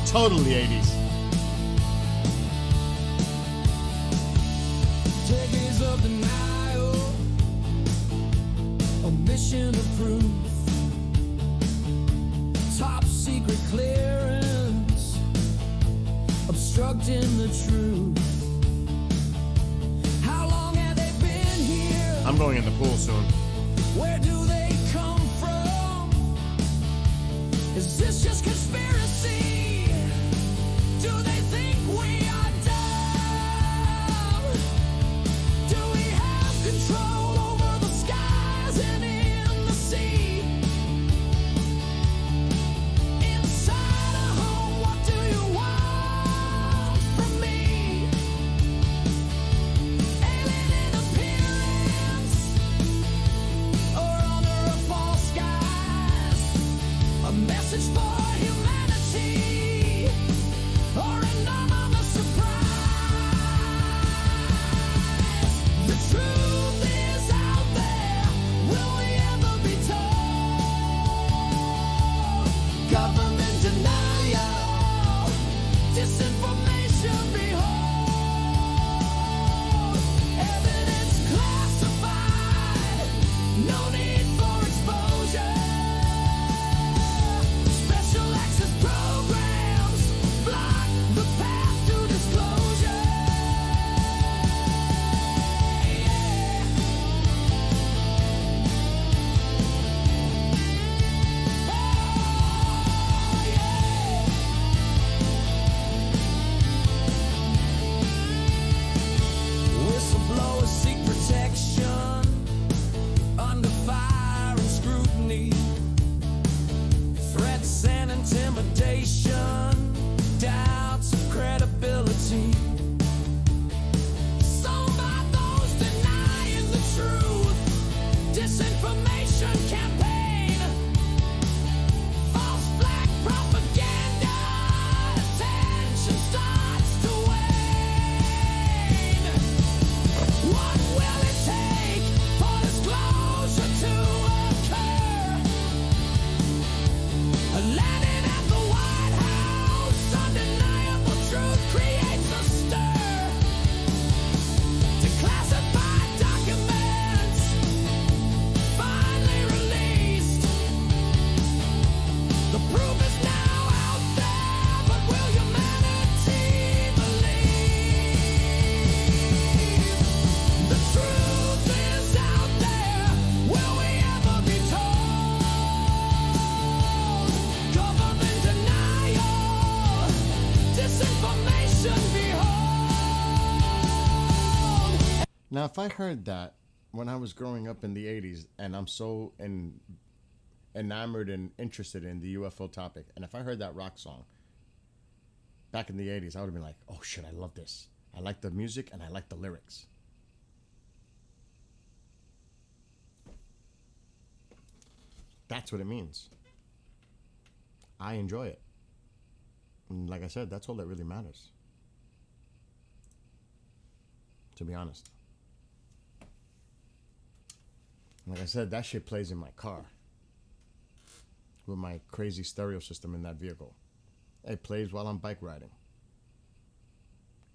Totally 80s. Decades of denial, omission of proof, top secret clearance, obstructing the truth. How long have they been here? I'm going in the pool soon. Where do they come from? Is this just conspiracy? Do they think we are dumb? Do Now, if I heard that when I was growing up in the 80s and I'm so enamored and interested in the UFO topic, and if I heard that rock song back in the 80s, I would have been like, oh shit, I love this. I like the music and I like the lyrics. That's what it means. I enjoy it. And like I said, that's all that really matters. To be honest. Like I said, that shit plays in my car with my crazy stereo system in that vehicle. It plays while I'm bike riding.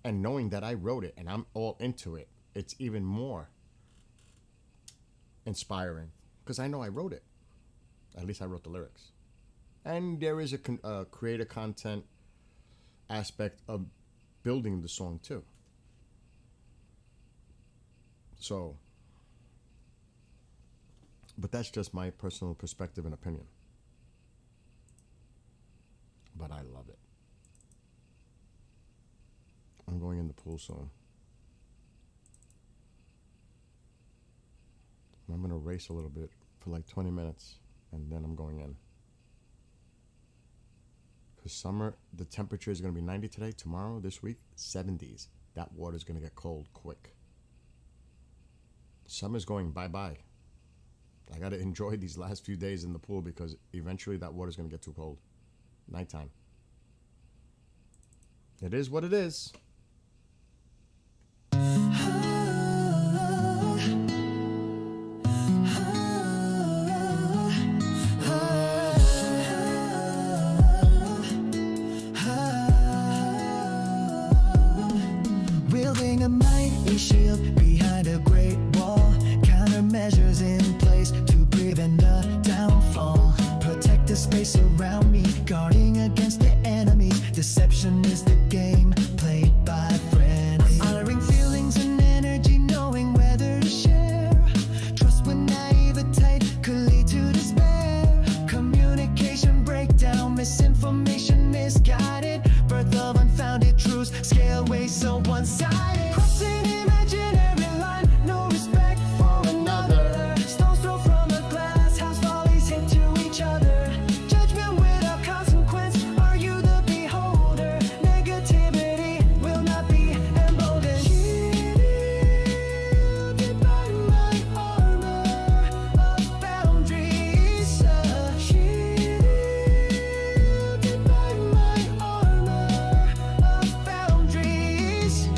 And knowing that I wrote it and I'm all into it, it's even more inspiring because I know I wrote it. At least I wrote the lyrics. And there is a creator content aspect of building the song too. So, but that's just my personal perspective and opinion. But I love it. I'm going in the pool soon. I'm going to race a little bit for like 20 minutes and then I'm going in. Because summer, the temperature is going to be 90 today. Tomorrow, this week, 70s. That water's going to get cold quick. Summer's going bye-bye. I got to enjoy these last few days in the pool because eventually that water's going to get too cold. Nighttime. It is what it is. Wielding a mighty shield behind a great wall, countermeasures in place to prevent the downfall. Protect the space around me, guarding against the enemy. Deception is the game played by friends. Honoring feelings and energy, knowing whether to share. Trust when naivete could lead to despair. Communication breakdown, misinformation misguided. Birth of unfounded truths, scale way so one-sided. Crossing imaginary line, no respect for another. Stones thrown from a glass house, volleys hit to each other. Judgment without consequence, are you the beholder? Negativity will not be emboldened. Shielded by my armor of boundaries. Shielded by my armor of boundaries.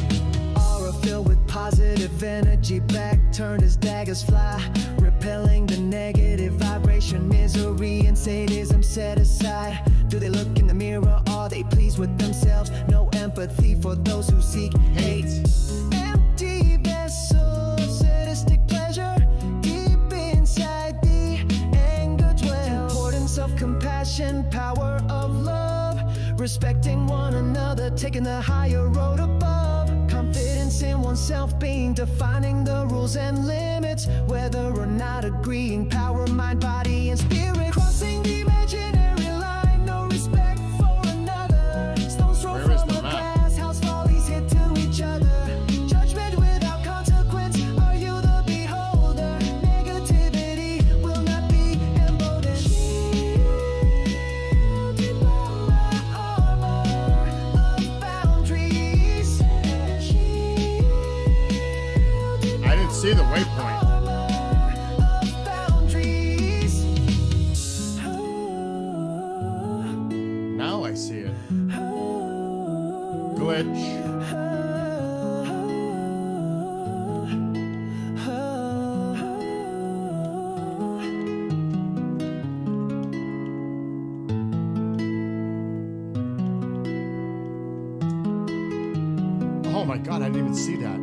Aura filled with positive energy, back turned as daggers fly, repelling the negative vibration. Misery and sadism set aside. Do they look in the mirror? Are they pleased with themselves? No empathy for those who seek hate. Empty vessels, sadistic pleasure. Deep inside the anger dwells. Importance of compassion, power of love. Respecting one another, taking the higher road above. Confidence in oneself being, defining the rules and limits. Whether or not agreeing, power, mind, body, and spirit. Crossing the imaginary line, no respect for another. Stones thrown Where is from the a map? glass house, volleys hit to each other. Judgment without consequence, are you the beholder? Negativity will not be emboldened. Shielded by my armor of boundaries. Shielded I didn't see the waypoint. armor of boundaries. Now I see it. Glitch. Oh my god, I didn't even see that.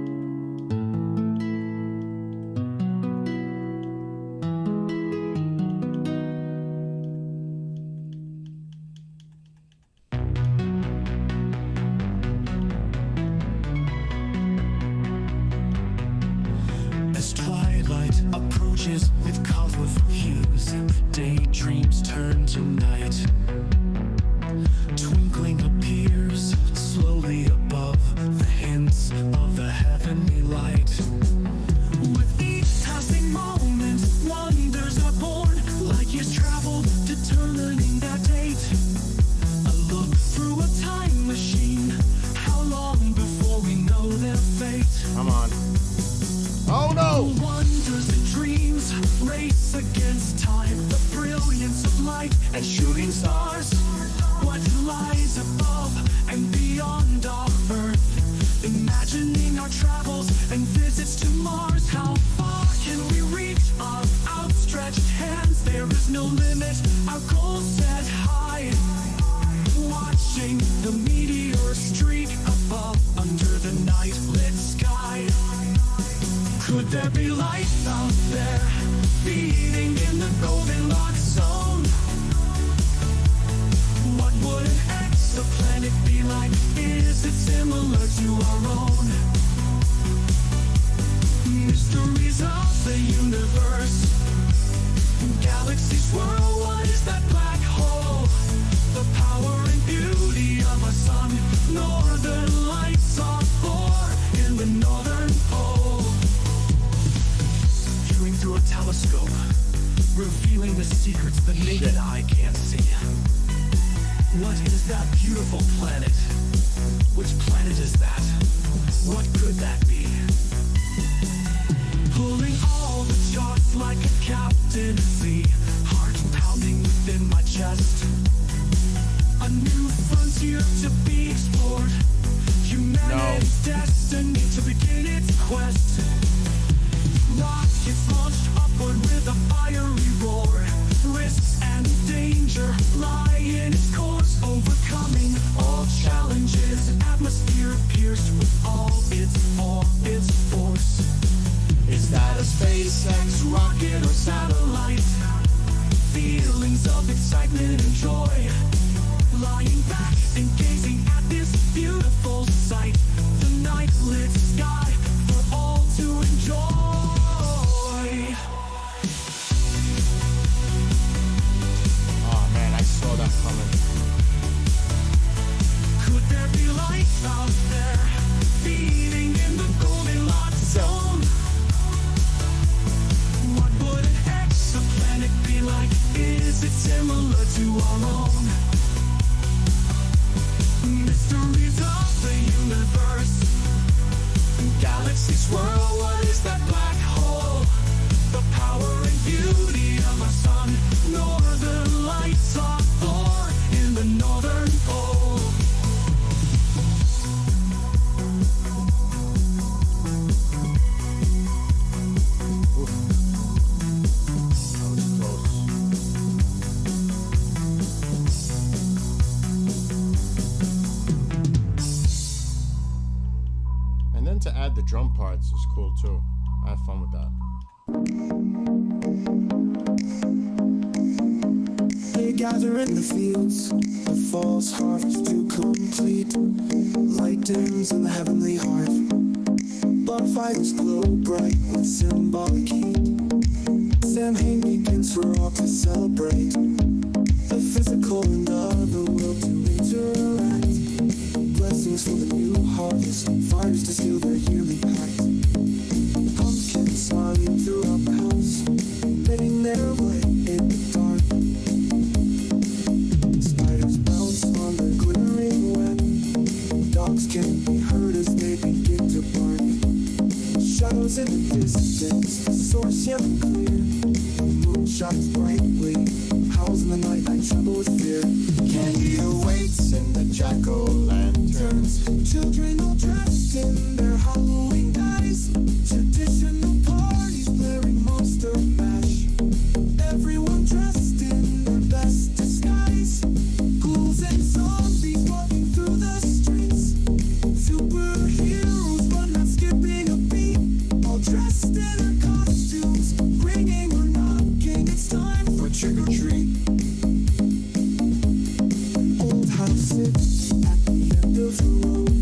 As twilight approaches with colorful hues, daydreams turn to night. Twinkling appears slowly above the hints of the heavenly light. Come on. Oh no! Wonders and dreams race against time. The brilliance of light and shooting stars. What lies above and beyond our Earth. Imagining our travels and visits to Mars. How far can we reach our outstretched hands? There is no limit, our goals set high. Watching the meteor streak above under the night lit sky. Could there be life out there, feeding in the Goldilocks zone? What would an exoplanet be like? Is it similar to our own? Mysteries of the universe, galaxies swirl, what is that black hole? The power and beauty of a sun, northern lights are born in the northern pole. Viewing through a telescope, revealing the secrets the naked eye can't see. What is that beautiful planet? Which planet is that? What could that be? Pulling all the charts like a captain at sea. Heart pounding within my chest. A new frontier to be explored. Humanity's destiny to begin its quest. Rockets launched upward with a fiery roar. Risks and danger lie in its course. Overcoming all challenges. Atmosphere pierced with all its force. Is that a SpaceX rocket or satellite? Feelings of excitement and joy. Lying back and gazing at this beautiful sight. The night lit sky for all to enjoy. Oh man, I saw that coming. Could there be life out there, feeding in the Goldilocks zone? What would an exoplanet be like? Is it similar to our own? Mysteries of the universe, galaxies swirl, what is that black hole? The power and beauty of our sun, northern lights are born in the northern pole. That was close. And then to add the drum parts is cool too. I have fun with that. They gather in the fields, the false harvest to complete. Light dims in the heavenly heart. Bonfires glow bright with symbolic heat. Samhain begins for all to celebrate. The physical and other world to interact. Blessings for the new harvest, fires to seal their yearly pact. Pumpkins smiling throughout the house, letting their way in the dark. Spiders bounce on the glittering web. Dogs can be heard as they begin to bark. Shadows in the distance, the source yet clear. The moon shines brightly, howls in the night, I tremble with fear. Candy awaits in the jack-o'-lanterns. Children all dressed in their Halloween guise. Traditional parties blaring Monster Mash. Everyone dressed in their best disguise. Ghouls and zombies walking through the streets. Superheroes but not skipping a beat. All dressed in their costumes, ringing or knocking. It's time for trick or treat. Old house sits at the end of the road.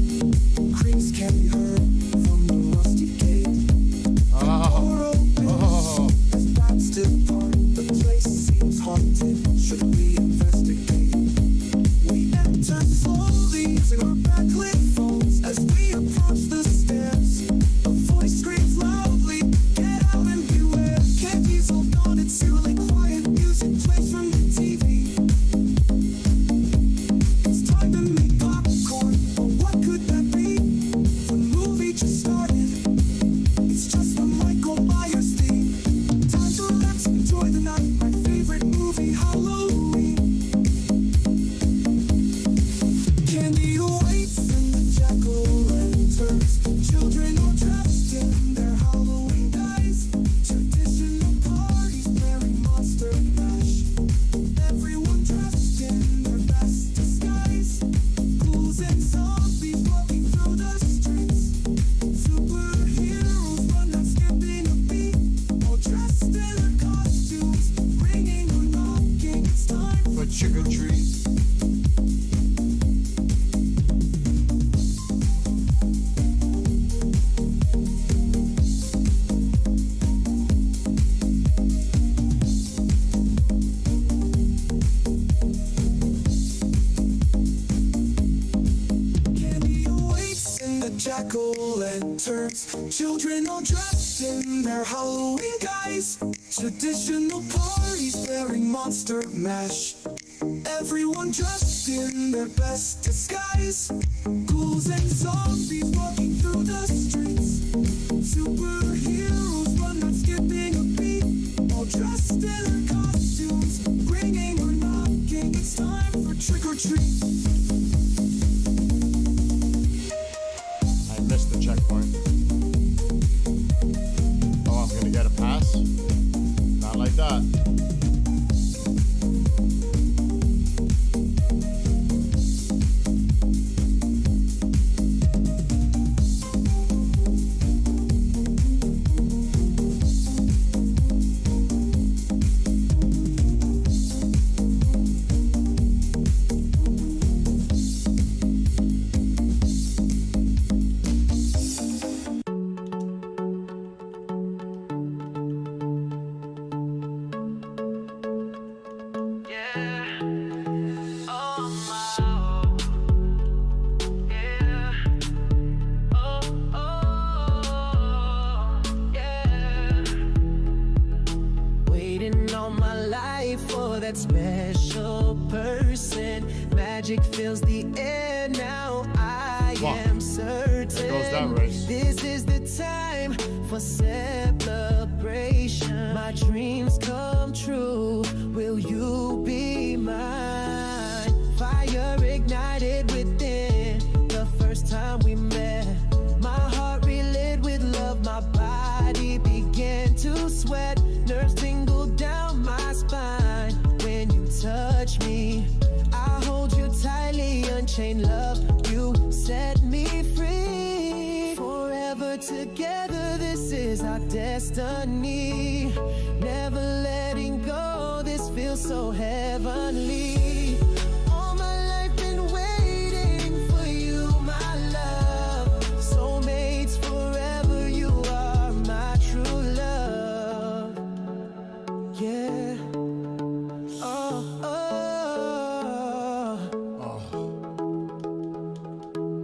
jack-o'-lanterns. Children all dressed in their Halloween guise. Traditional parties bearing Monster Mash. Everyone dressed in their best disguise. Ghouls and zombies walking through the streets. Superheroes run not skipping a beat. All dressed in their costumes, ringing or knocking. It's time for trick or treat. I missed the checkpoint. Oh, I'm gonna get a pass? Not like that. That special person, magic fills the air now. I Wow. am certain There goes that race. this is the time for celebration. My dreams come true. Will you be mine? Fire ignited within the first time we met. My heart relit with love. My body began to sweat. Nerves tingled down my spine. When you touch me, I hold you tightly, unchained love, you set me free. Forever together, this is our destiny. Never letting go, this feels so heavenly. All my life been waiting for you, my love. Soulmates forever, you are my true love. Yeah.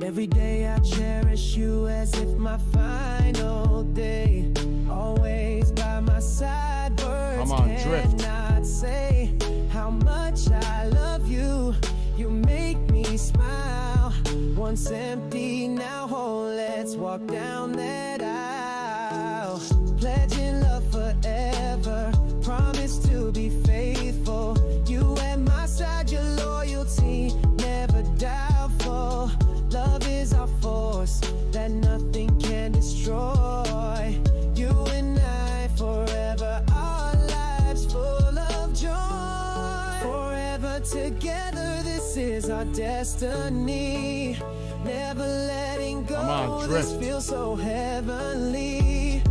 Every day I cherish you as if my final day. Always by my side, words Come on, drift. cannot say how much I love you. You make me smile. Once empty, now whole. Let's walk down that aisle. Pledging love forever. Promise to be faithful. You at my side, your loyalty never doubtful. Love is our force that nothing can destroy. You and I forever, our lives full of joy. Forever together, this is our destiny. Never letting go, Come on, this drift. feels so heavenly.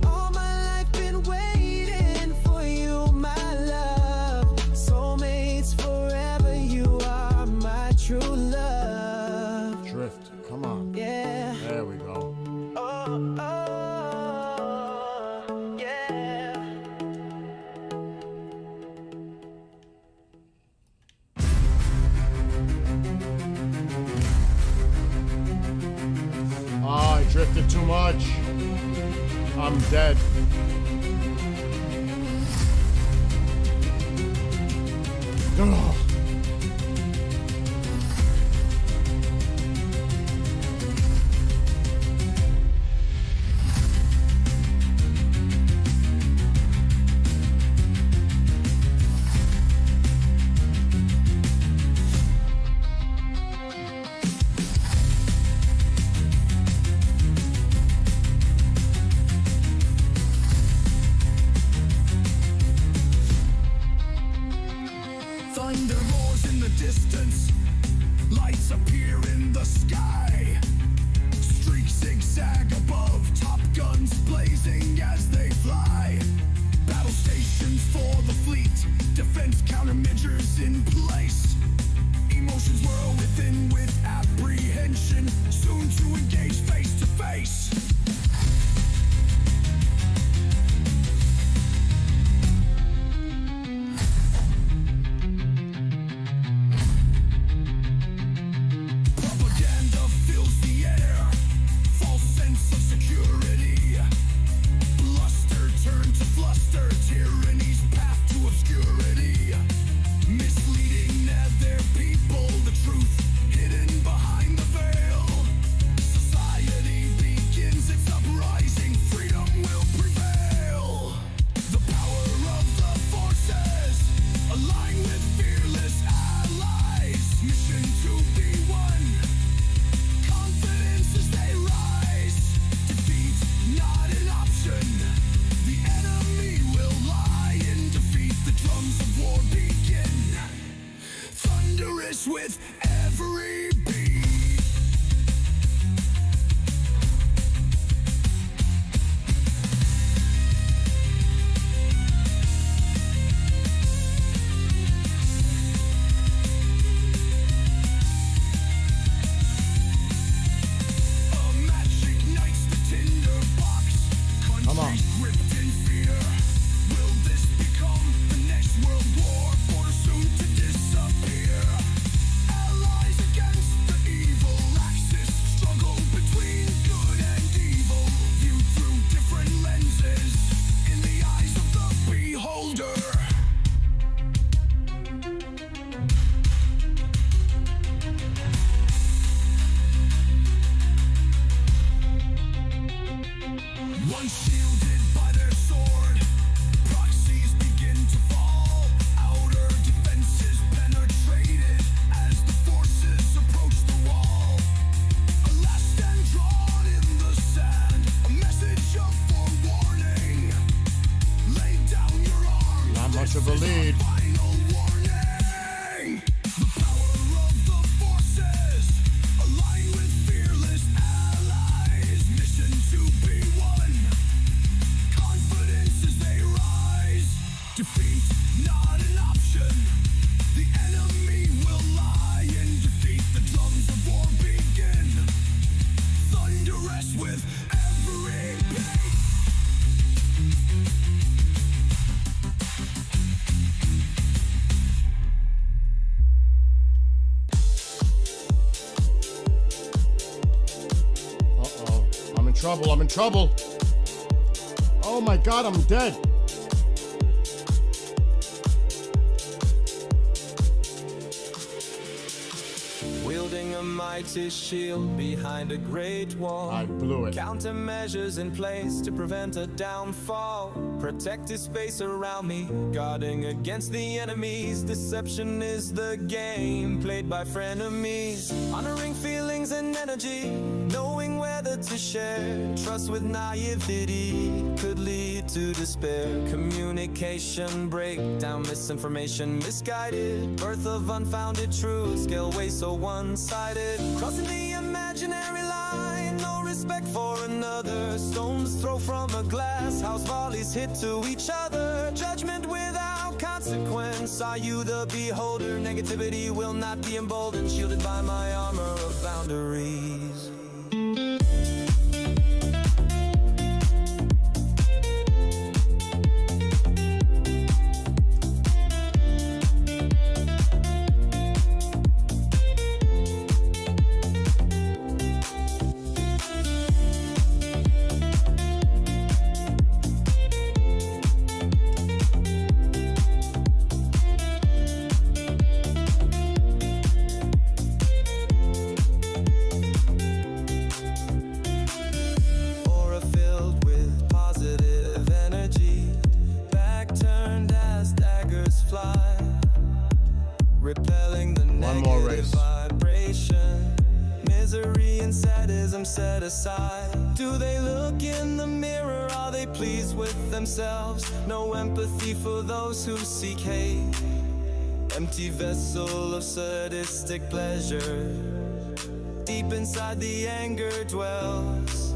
All my life been waiting for you, my love. Soulmates forever, you are my true love. Drift. Come on. Yeah. There we go. Oh, yeah. Oh, I drifted too much. I'm dead. Ugh. Thunder trouble. I'm in trouble. Oh my God, I'm dead. Wielding a mighty shield behind a great wall. I blew it. Countermeasures in place to prevent a downfall. Protective space around me, guarding against the enemies. Deception is the game played by frenemies. Honoring feelings and energy, knowing whether to share. Trust with naivety could lead to despair. Communication breakdown, misinformation misguided. Birth of unfounded truths, scale way so one-sided. Crossing the imaginary line, no respect for another. Stones throw from a glass house, volleys hit to each other. Judgment without consequence, are you the beholder? Negativity will not be emboldened, shielded by my armor of boundaries. Repelling the negative vibration. Misery and sadism set aside. Do they look in the mirror? Are they pleased with themselves? No empathy for those who seek hate. Empty vessel of sadistic pleasure. Deep inside the anger dwells.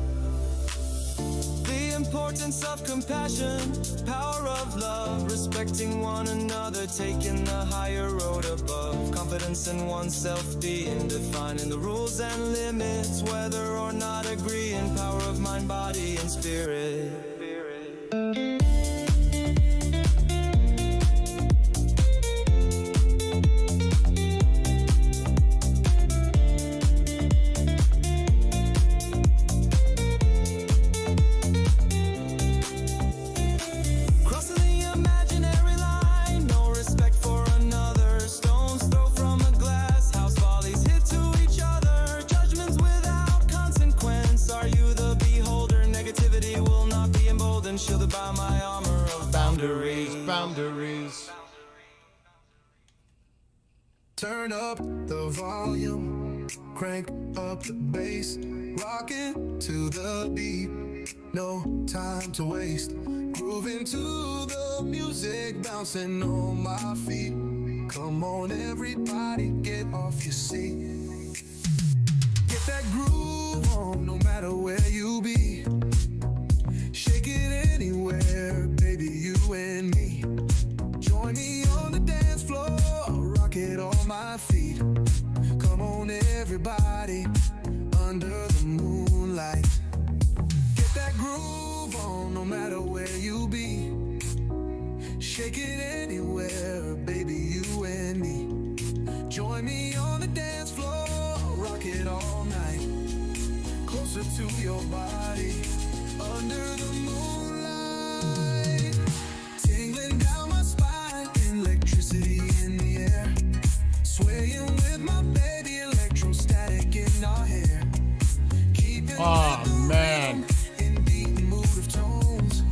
The importance of compassion, power of love, respecting one another, taking the higher road above. Confidence in oneself, being defining the rules and limits, whether or not agreeing. Power of mind, body, and spirit. Shielded by my armor of boundaries. Turn up the volume, crank up the bass, rockin' to the beat, no time to waste. Grooving to the music, bouncing on my feet. Come on everybody, get off your seat. Get that groove on, no matter where you be. Shake it anywhere, baby, you and me. Join me on the dance floor, rock it on my feet. Come on everybody, under the moonlight. Get that groove on, no matter where you be. Shake it anywhere, baby, you and me. Join me on the dance floor, rock it all night. Closer to your body, under the moonlight. Tingling down my spine, electricity in the air. Swaying with my baby, electrostatic in our hair. Keeping man. in beating mood of tones.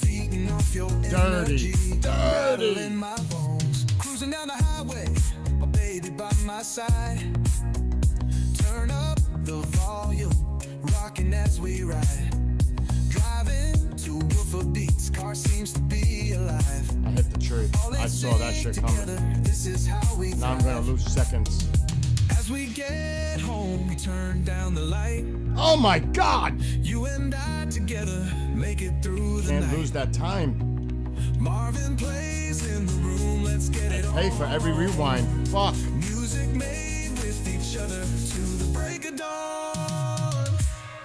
Feeding off your energy, rattling my bones. Cruising down the highway, my baby by my side. Turn up the volume, rocking as we ride. Driving to woofer beats, car seems to be alive. I hit the tree. I saw that shit coming. This is how we Now I'm gonna lose seconds. As we get home, we turn down the light. Oh my God! You and I together make it through the night. Can't lose that time. Marvin plays in the room, let's get it on. Pay for every rewind. Fuck. Music made with each other to the break of dawn.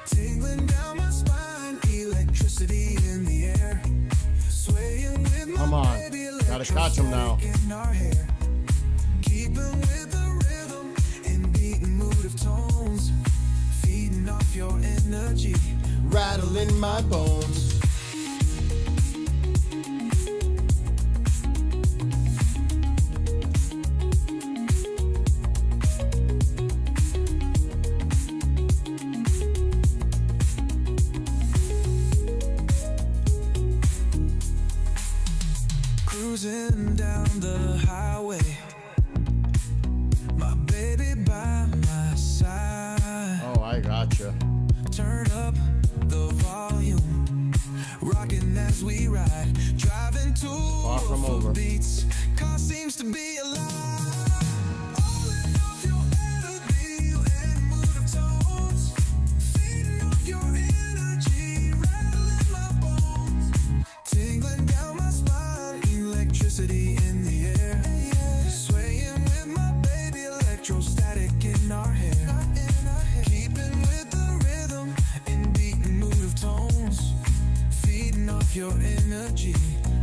Tingling down my spine, electricity in the air. Swaying with my Come on. baby, Gotta catch him now. electrostatic in our hair. Keeping with the rhythm and beating mood of tones. Feeding off your energy, rattling my bones. Cruising down the highway, my baby by my side. Oh, I gotcha. Turn up the volume, rocking as we ride, driving to Far from over. beats. Car seems to be alive. All of your energy and mood of tones, feeding off your energy, rattling my bones, tingling down my spine, electricity in the air, swaying with my baby, electrostatic in our hair, keeping with the rhythm and beating mood of tones, feeding off your energy.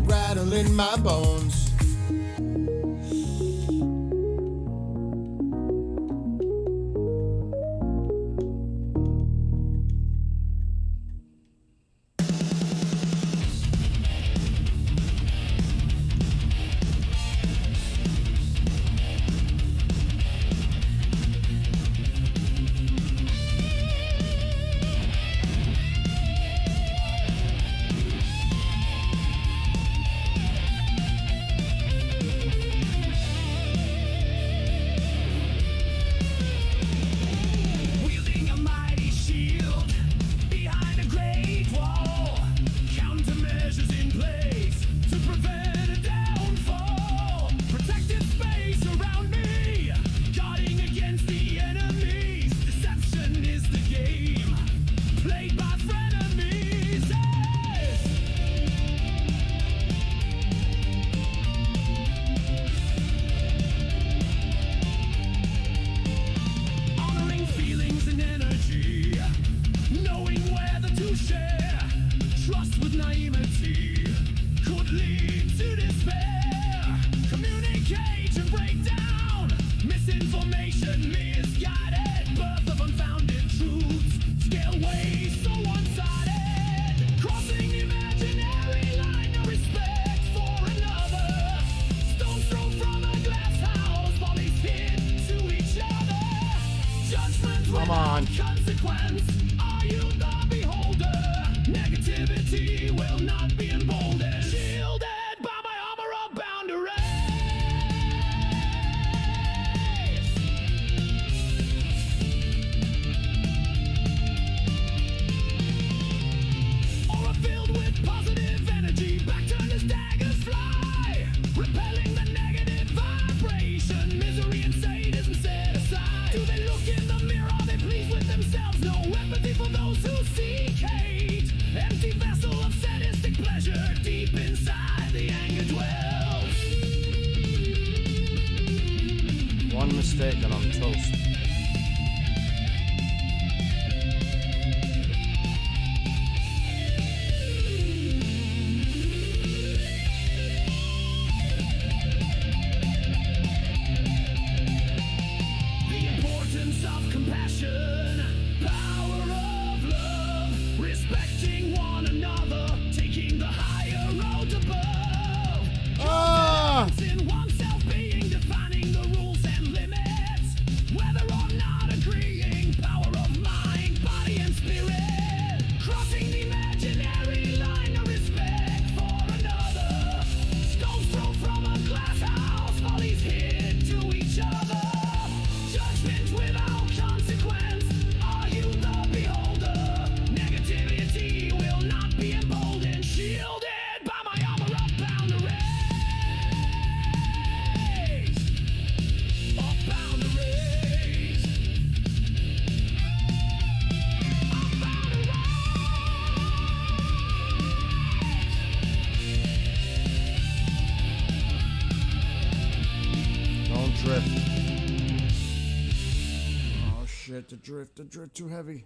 Rattling my bones. Wielding a mighty shield behind a great wall, countermeasures in place to prevent a downfall. Protected space around me, guarding against the enemies. Deception is the game played by frenemies. Honoring feelings and energy, knowing whether to share. Trust with naivety could lead to despair. Communicate and break down misinformation, misguided birth of unfounded truths. Scale ways so one-sided, crossing the imaginary line of respect for another. Stones thrown from a glass house, volleys hit to each other. Judgment Come on. without consequence. Are you the beholder? Negativity will not be emboldened. Shielded by my armor of boundaries. Aura filled with positive energy, back turned as daggers fly, repelling the negative vibration, misery and sadism set aside. Do they look in the mirror? Are they pleased with themselves? No empathy for those who seek hate. Empty vessel of sadistic pleasure, deep inside the anger dwells. One mistake and I'm toast. The importance of compassion, power of love, respecting one another, taking the higher road above. Ah! In oneself being, defining the rules and limits, whether or not agreeing, power of mind, body and spirit, crossing the imaginary line of respect for another. Stones thrown from a glass house, volleys hit to each other. Judgment without consequence. Are you the beholder? Negativity will not be emboldened. Shielded by my armor of boundaries. Of boundaries. Of boundaries. Don't drift. Oh shit, the drift too heavy.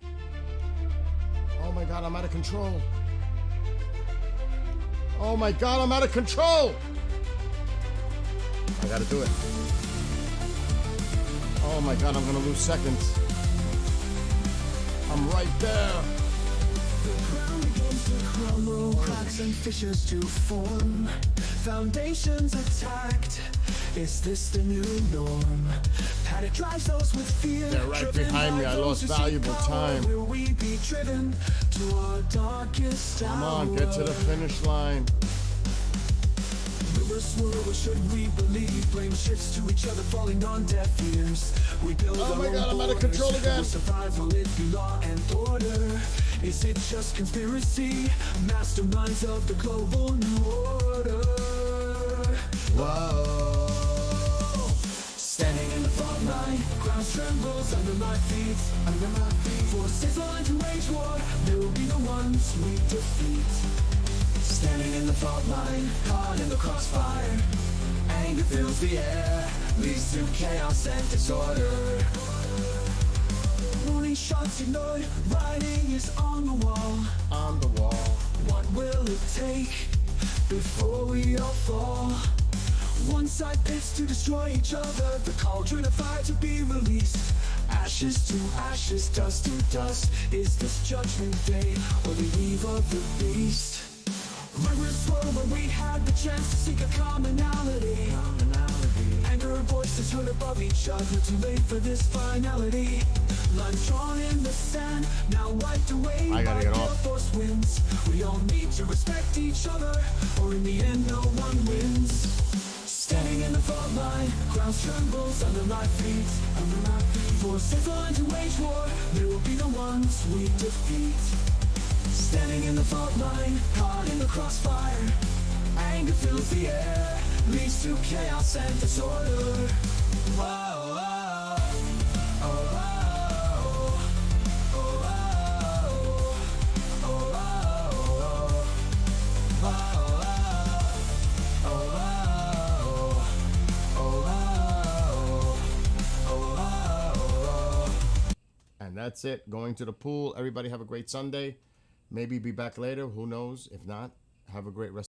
Oh my god, I'm out of control. Oh my god, I'm out of control! I gotta do it. Oh my god, I'm gonna lose seconds. I'm right there. cracks and fissures to form. Foundations attacked. Is this the new norm? Panic drives those with fear. They're right driven behind by me. I those lost who seek valuable power. time. Will we be driven to our darkest Come on, get to the finish line. Rumors swirl, what should we believe? Blame shifts to each other, falling on deaf ears. We build Oh our my own God, I'm out of borders. control again. Will survival it be law and order? Is it just conspiracy? Masterminds of the global new order. Whoa. Standing in the fault line, ground trembles under my feet. Under my feet. Forces aligned to wage war. They will be the ones we defeat. Standing in the fault line, caught in the crossfire. Anger fills the air, leads to chaos and disorder. Warning shots ignored, writing is on the wall. On the wall. What will it take before we all fall? One side pits to destroy each other, the cauldron of fire to be released. Ashes to ashes, dust to dust. Is this judgment day or the eve of the beast? Rumors swirl when we had the chance to seek a commonality. Anger and voices heard above each other, too late for this finality. Lines drawn in the sand, now wiped away I gotta by get gale off. force winds. We all need to respect each other, or in the end no one wins. Standing in the fault line, ground trembles under my feet. Under my feet. Forces aligned to wage war, they will be the ones we defeat. Standing in the fault line, caught in the crossfire. Anger fills the air, leads to chaos and disorder. Whoa, whoa, oh, whoa, oh, whoa, oh, whoa, And that's it. Going to the pool. Everybody have a great Sunday. Maybe be back later. Who knows? If not, have a great rest.